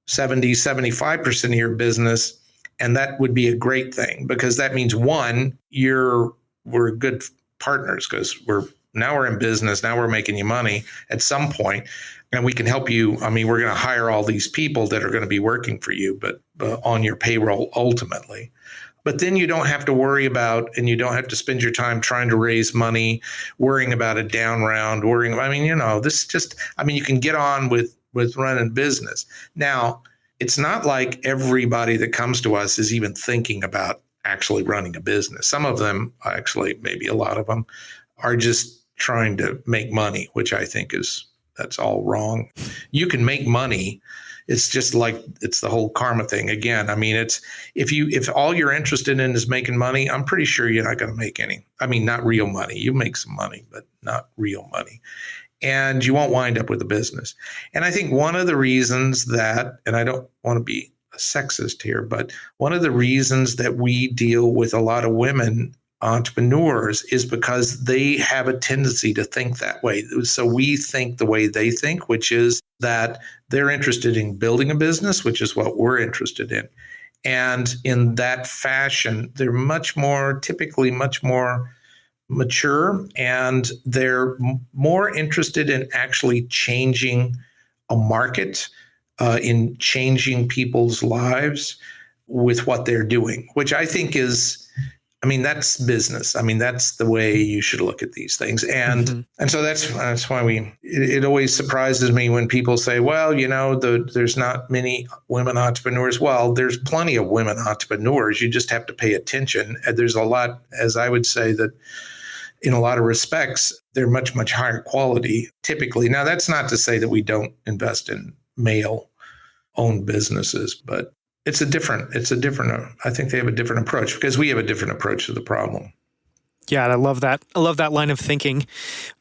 B: 70, 75% of your business. And that would be a great thing, because that means, one, we're good partners, because we're in business. Now we're making you money at some point, and we can help you. We're going to hire all these people that are going to be working for you, but on your payroll ultimately. But then you don't have to worry about, and you don't have to spend your time trying to raise money, worrying about a down round, you can get on with running business. Now, it's not like everybody that comes to us is even thinking about actually running a business. Some of them, actually, maybe a lot of them, are just trying to make money, which I think that's all wrong. You can make money. It's just like, it's the whole karma thing again. I mean, it's if all you're interested in is making money, I'm pretty sure you're not going to make any. I mean, not real money. You make some money, but not real money. And you won't wind up with a business. And I think one of the reasons that, and I don't want to be a sexist here, but one of the reasons that we deal with a lot of women entrepreneurs is because they have a tendency to think that way. So we think the way they think, which is that they're interested in building a business, which is what we're interested in. And in that fashion, they're typically much more mature, and they're more interested in actually changing a market, in changing people's lives with what they're doing, which I think that's business. I mean, that's the way you should look at these things. And so that's why it always surprises me when people say, well, there's not many women entrepreneurs. Well, there's plenty of women entrepreneurs. You just have to pay attention. And there's a lot, as I would say, that in a lot of respects, they're much, much higher quality typically. Now, that's not to say that we don't invest in male-owned businesses, but I think they have a different approach because we have a different approach to the problem.
A: Yeah, I love that. I love that line of thinking.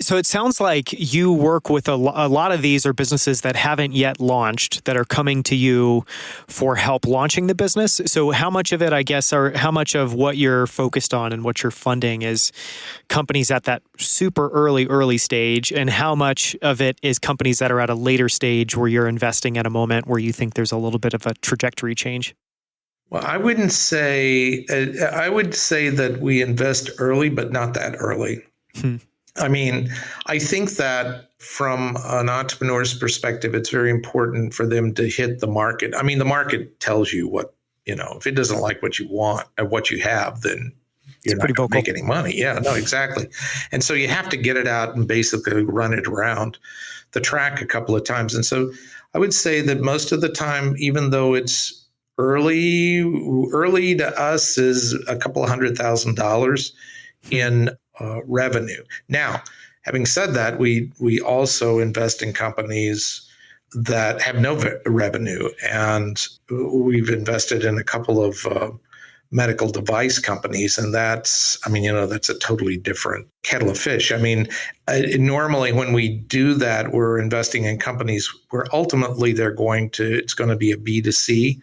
A: So it sounds like you work with a lot of these are businesses that haven't yet launched, that are coming to you for help launching the business. So how much of it, I guess, or how much of what you're focused on and what you're funding is companies at that super early stage, and how much of it is companies that are at a later stage where you're investing at a moment where you think there's a little bit of a trajectory change?
B: Well, I would say that we invest early, but not that early. I mean, I think that from an entrepreneur's perspective, it's very important for them to hit the market. I mean, the market tells you what, if it doesn't like what you want or what you have, then you're not going to make any money. Yeah, no, exactly. And so you have to get it out and basically run it around the track a couple of times. And so I would say that most of the time, even though it's early to us is a couple of $100,000 in revenue. Now, having said that, we also invest in companies that have no revenue, and we've invested in a couple of medical device companies, and that's a totally different kettle of fish. I mean, normally when we do that, we're investing in companies where ultimately it's going to be a B2C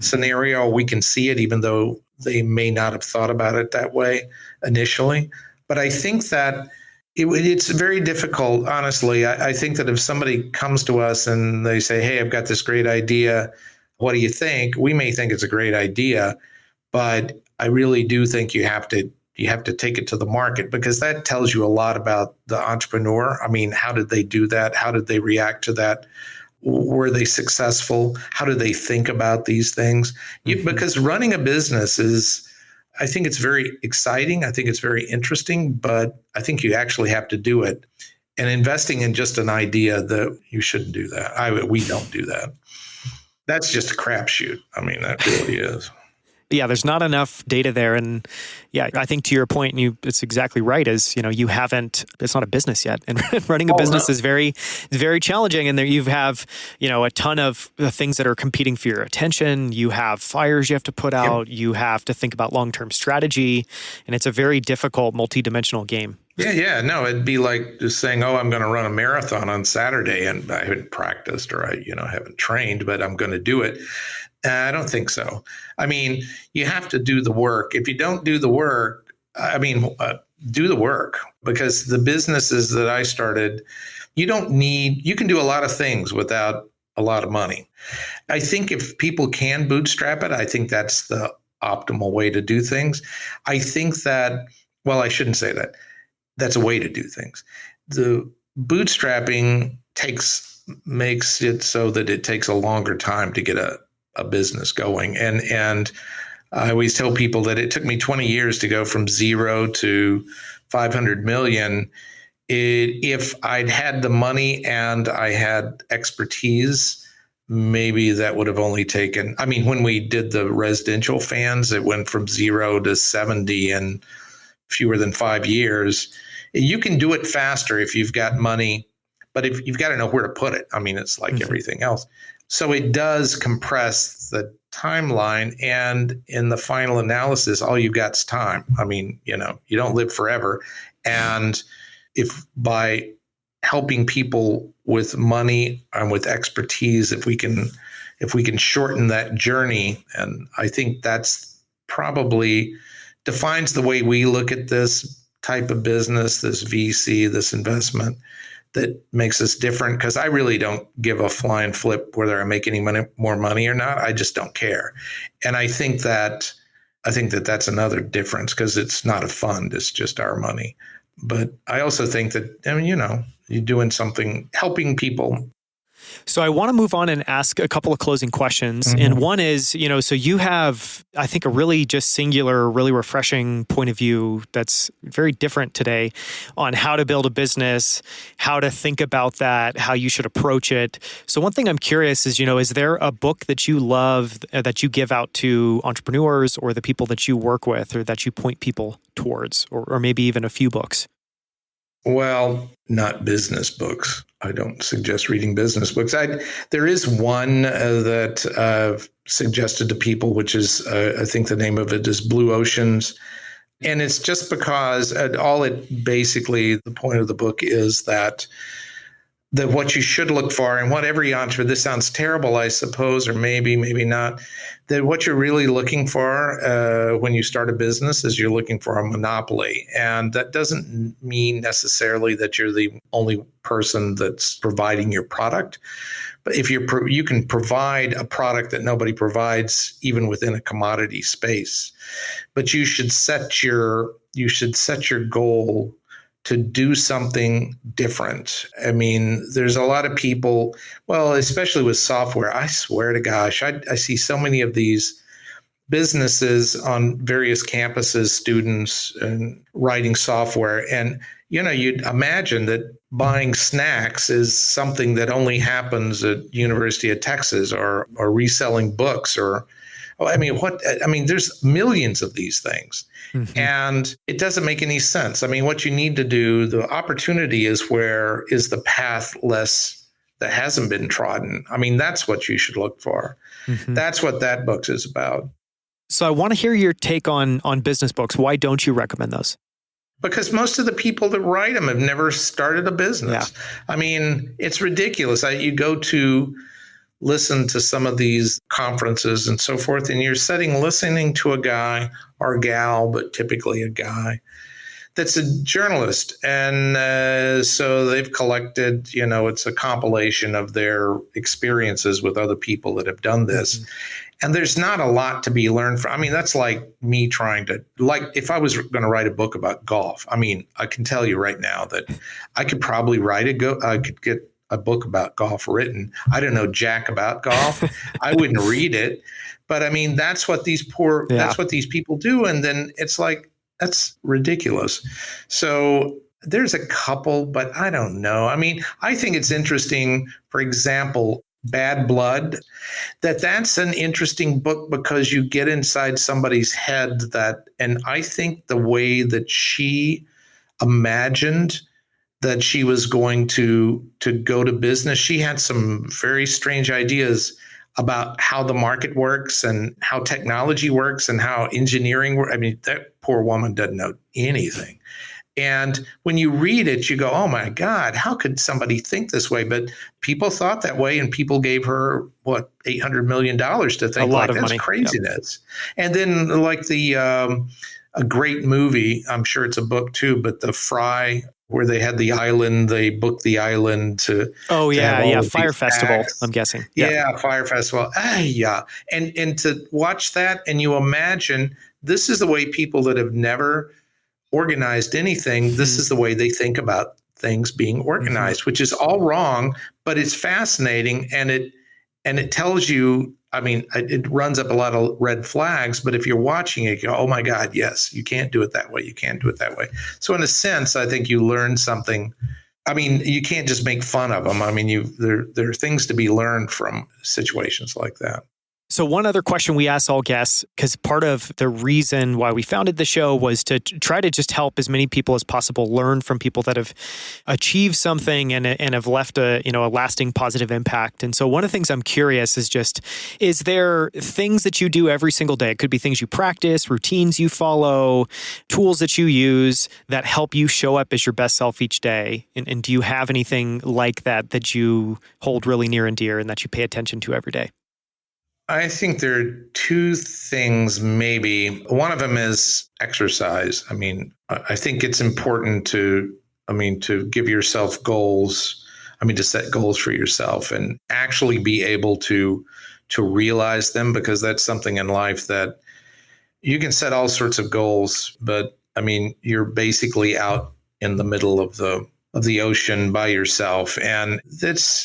B: scenario. We can see it, even though they may not have thought about it that way initially. But I think that it's very difficult, honestly. I think that if somebody comes to us and they say, hey, I've got this great idea, what do you think? We may think it's a great idea, but I really do think you have to take it to the market, because that tells you a lot about the entrepreneur. I mean, how did they do that? How did they react to that? Were they successful? How do they think about these things? Because running a business I think it's very exciting. I think it's very interesting, but I think you actually have to do it. And investing in just an idea, that you shouldn't do that. We don't do that. That's just a crapshoot. I mean, that really is.
A: Yeah, there's not enough data there. And yeah, I think to your point, it's exactly right, it's not a business yet. And running a business is very challenging. And there you have, a ton of things that are competing for your attention. You have fires you have to put out. Yep. You have to think about long-term strategy. And it's a very difficult, multi-dimensional game.
B: Yeah. No, it'd be like just saying, oh, I'm going to run a marathon on Saturday, and I haven't practiced or I haven't trained, but I'm going to do it. I don't think so. I mean, you have to do the work. If you don't do the work, do the work, because the businesses that I started, you can do a lot of things without a lot of money. I think if people can bootstrap it, I think that's the optimal way to do things. I think that, well, I shouldn't say that. That's a way to do things. The bootstrapping makes it so that it takes a longer time to get a business going. And I always tell people that it took me 20 years to go from 0 to 500 million. If I'd had the money and I had expertise, maybe that would have only taken, I mean, when we did the residential fans, it went from 0 to 70 in fewer than 5 years. You can do it faster if you've got money, but if you've got to know where to put it. I mean, it's like everything else. So it does compress the timeline. And in the final analysis, all you've got is time. I mean, you don't live forever. And if by helping people with money and with expertise, if we can shorten that journey, and I think that's probably defines the way we look at this type of business, this VC, this investment, that makes us different. Because I really don't give a flying flip whether I make any more money or not. I just don't care. And I think that that's another difference, because it's not a fund; it's just our money. But I also think that, I mean, you're doing something, helping people.
A: So I want to move on and ask a couple of closing questions.
B: Mm-hmm.
A: And one is, so you have, I think, a really just singular, really refreshing point of view that's very different today on how to build a business, how to think about that, how you should approach it. So one thing I'm curious is, is there a book that you love that you give out to entrepreneurs or the people that you work with, or that you point people towards, or maybe even a few books?
B: Well, not business books. I don't suggest reading business books. There is one that I've suggested to people, which is, I think the name of it is Blue Oceans. And it's just because the point of the book is that what you should look for, and what every entrepreneur, this sounds terrible, I suppose, or maybe not, that what you're really looking for when you start a business is you're looking for a monopoly. And that doesn't mean necessarily that you're the only person that's providing your product. But if you can provide a product that nobody provides, even within a commodity space, but you should set your goal to do something different. I mean, there's a lot of people, well, especially with software, I swear to gosh, I see so many of these businesses on various campuses, students and writing software. And, you'd imagine that buying snacks is something that only happens at University of Texas, or reselling books, there's millions of these things. Mm-hmm. And it doesn't make any sense. I mean, what you need to do, the opportunity is where is the path less that hasn't been trodden. I mean, that's what you should look for. Mm-hmm. That's what that book is about.
A: So I want to hear your take on business books. Why don't you recommend those?
B: Because most of the people that write them have never started a business. Yeah. I mean, it's ridiculous. You go to listen to some of these conferences and so forth, and you're listening to a guy or a gal, but typically a guy, that's a journalist. And so they've collected, it's a compilation of their experiences with other people that have done this. Mm-hmm. And there's not a lot to be learned from. I mean, that's like me trying to, if I was going to write a book about golf, I mean, I can tell you right now that I could probably I could get a book about golf written. I don't know jack about golf. I wouldn't read it. But I mean, that's what these people do. And then it's like, that's ridiculous. So there's a couple, but I don't know. I mean, I think it's interesting, for example, Bad Blood, that's an interesting book because you get inside somebody's head and I think the way that she imagined that she was going to go to business, she had some very strange ideas about how the market works and how technology works and how engineering works. I mean, that poor woman doesn't know anything. And when you read it, you go, oh my God, how could somebody think this way? But people thought that way, and people gave her, $800 million to think like that's money. Craziness. Yep. And then like a great movie, I'm sure it's a book too, but The Fry, where they had the island, they booked the island to. Oh yeah,
A: Fire Festival, I'm guessing.
B: Yeah, Fire Festival. Yeah. And to watch that, and you imagine this is the way people that have never organized anything, this is the way they think about things being organized, which is all wrong, but it's fascinating, and it tells you I mean, it runs up a lot of red flags, but if you're watching it, you go, oh my God, yes, you can't do it that way. You can't do it that way. So in a sense, I think you learn something. I mean, you can't just make fun of them. I mean, there are things to be learned from situations like that.
A: So one other question we ask all guests, because part of the reason why we founded the show was to try to just help as many people as possible learn from people that have achieved something and have left a lasting positive impact. And so one of the things I'm curious is there things that you do every single day? It could be things you practice, routines you follow, tools that you use that help you show up as your best self each day. And do you have anything like that you hold really near and dear and that you pay attention to every day?
B: I think there are two things, maybe. One of them is exercise. I mean, I think it's important to give yourself goals. I mean, to set goals for yourself and actually be able to realize them, because that's something in life that you can set all sorts of goals, but I mean, you're basically out in the middle of the ocean by yourself, and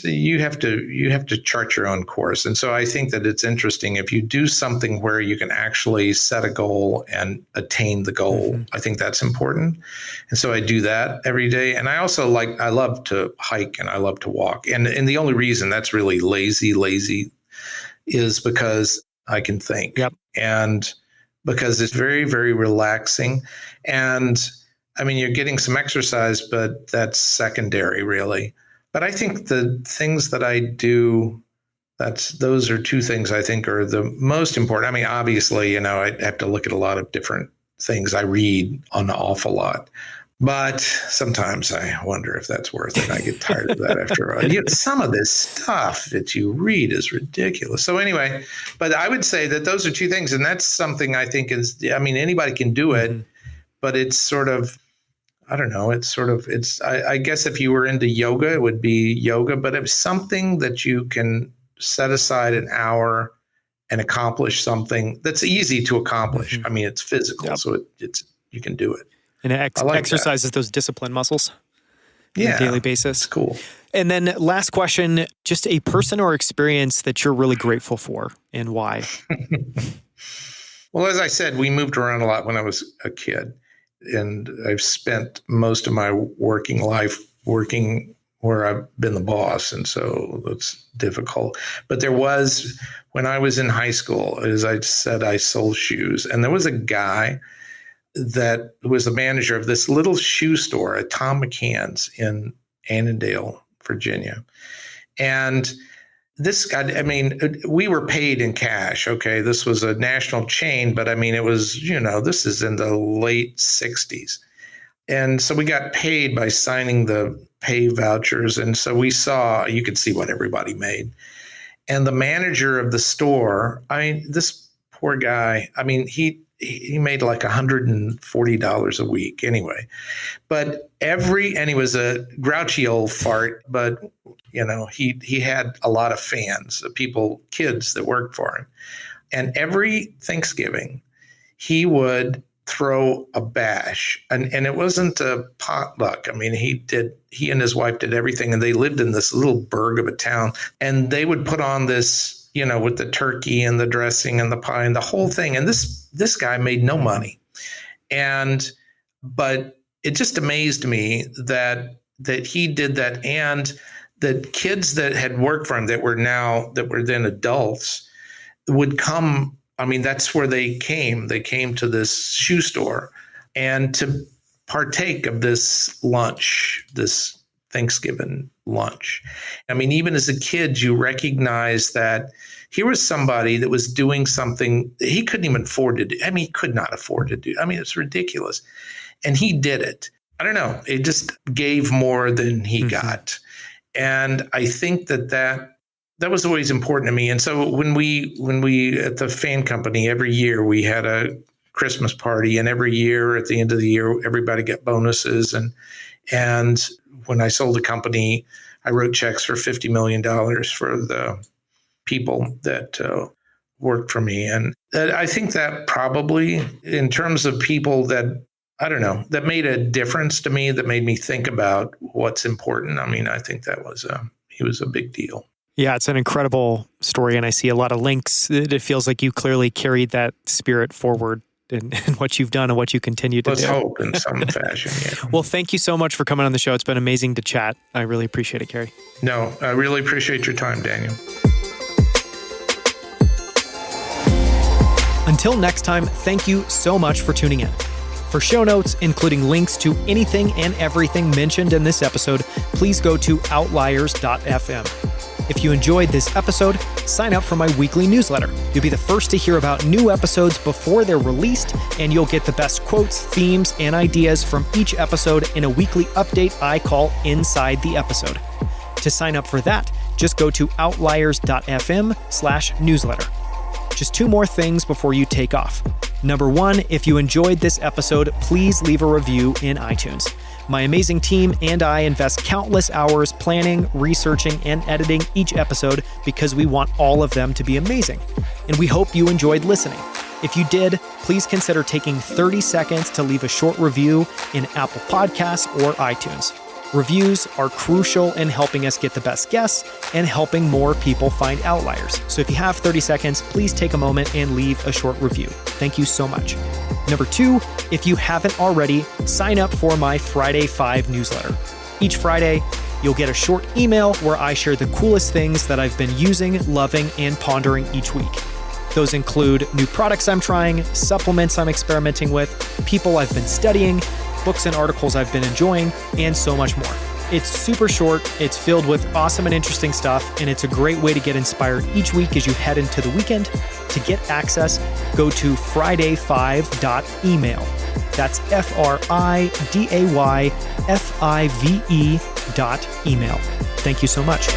B: you have to chart your own course. And so I think that it's interesting if you do something where you can actually set a goal and attain the goal. Mm-hmm. I think that's important. And so I do that every day. And I also I love to hike and I love to walk. And the only reason that's really lazy is because I can think.
A: Yep.
B: And because it's very, very relaxing. And I mean, you're getting some exercise, but that's secondary, really. But I think the things that I do, those are two things I think are the most important. I mean, obviously, I have to look at a lot of different things. I read an awful lot, but sometimes I wonder if that's worth it. I get tired of that after a while. Some of this stuff that you read is ridiculous. So anyway, but I would say that those are two things. And that's something I think anybody can do it, mm-hmm. but it's sort of, I don't know. I guess if you were into yoga, it would be yoga, but it's something that you can set aside an hour and accomplish something that's easy to accomplish. Mm-hmm. I mean, it's physical, yep. So you can do it.
A: And it exercises those discipline muscles on a daily basis.
B: It's cool.
A: And then last question, just a person or experience that you're really grateful for and why?
B: Well, as I said, we moved around a lot when I was a kid. And I've spent most of my working life working where I've been the boss. And so it's difficult. But there was, when I was in high school, as I said, I sold shoes. And there was a guy that was the manager of this little shoe store at Tom McCann's in Annandale, Virginia. And this guy, I mean, we were paid in cash. Okay. This was a national chain, but I mean, it was, this is in the late 60s. And so we got paid by signing the pay vouchers. And so you could see what everybody made. And the manager of the store, this poor guy, he made like $140 a week anyway. But and he was a grouchy old fart, but he had a lot of fans, kids that worked for him. And every Thanksgiving, he would throw a bash. And it wasn't a potluck. I mean, he and his wife did everything. And they lived in this little burg of a town. And they would put on this, with the turkey and the dressing and the pie and the whole thing. And this guy made no money. But it just amazed me that he did that, and that kids that had worked for him that were then adults would come. I mean, that's where they came. They came to this shoe store and to partake of this lunch, this Thanksgiving lunch. I mean, even as a kid, you recognize that here was somebody that was doing something he couldn't even afford to do. I mean, he could not afford to do. I mean, it's ridiculous. And he did it. I don't know. It just gave more than he got. And I think that was always important to me. And so when we at the fan company, every year we had a Christmas party, and every year at the end of the year, everybody got bonuses. And when I sold the company, I wrote checks for $50 million for the people that worked for me. And I think that probably, in terms of people that, I don't know, that made a difference to me, that made me think about what's important. I mean, I think he was a big deal.
A: Yeah, it's an incredible story, and I see a lot of links. It feels like you clearly carried that spirit forward in what you've done and what you continue to do.
B: Let's hope in some fashion. Yeah.
A: Well, thank you so much for coming on the show. It's been amazing to chat. I really appreciate it, Carey.
B: No, I really appreciate your time, Daniel.
A: Until next time, thank you so much for tuning in. For show notes, including links to anything and everything mentioned in this episode, please go to outliers.fm. If you enjoyed this episode, sign up for my weekly newsletter. You'll be the first to hear about new episodes before they're released, and you'll get the best quotes, themes, and ideas from each episode in a weekly update I call Inside the Episode. To sign up for that, just go to outliers.fm/newsletter. Just 2 more things before you take off. Number 1, if you enjoyed this episode, please leave a review in iTunes. My amazing team and I invest countless hours planning, researching, and editing each episode because we want all of them to be amazing. And we hope you enjoyed listening. If you did, please consider taking 30 seconds to leave a short review in Apple Podcasts or iTunes. Reviews are crucial in helping us get the best guests and helping more people find Outliers. So if you have 30 seconds, please take a moment and leave a short review. Thank you so much. Number 2, if you haven't already, sign up for my Friday 5 newsletter. Each Friday, you'll get a short email where I share the coolest things that I've been using, loving, and pondering each week. Those include new products I'm trying, supplements I'm experimenting with, people I've been studying, books and articles I've been enjoying, and so much more. It's super short, it's filled with awesome and interesting stuff, and it's a great way to get inspired each week as you head into the weekend. To get access, go to friday5.email. That's FRIDAYFIVE.email. Thank you so much.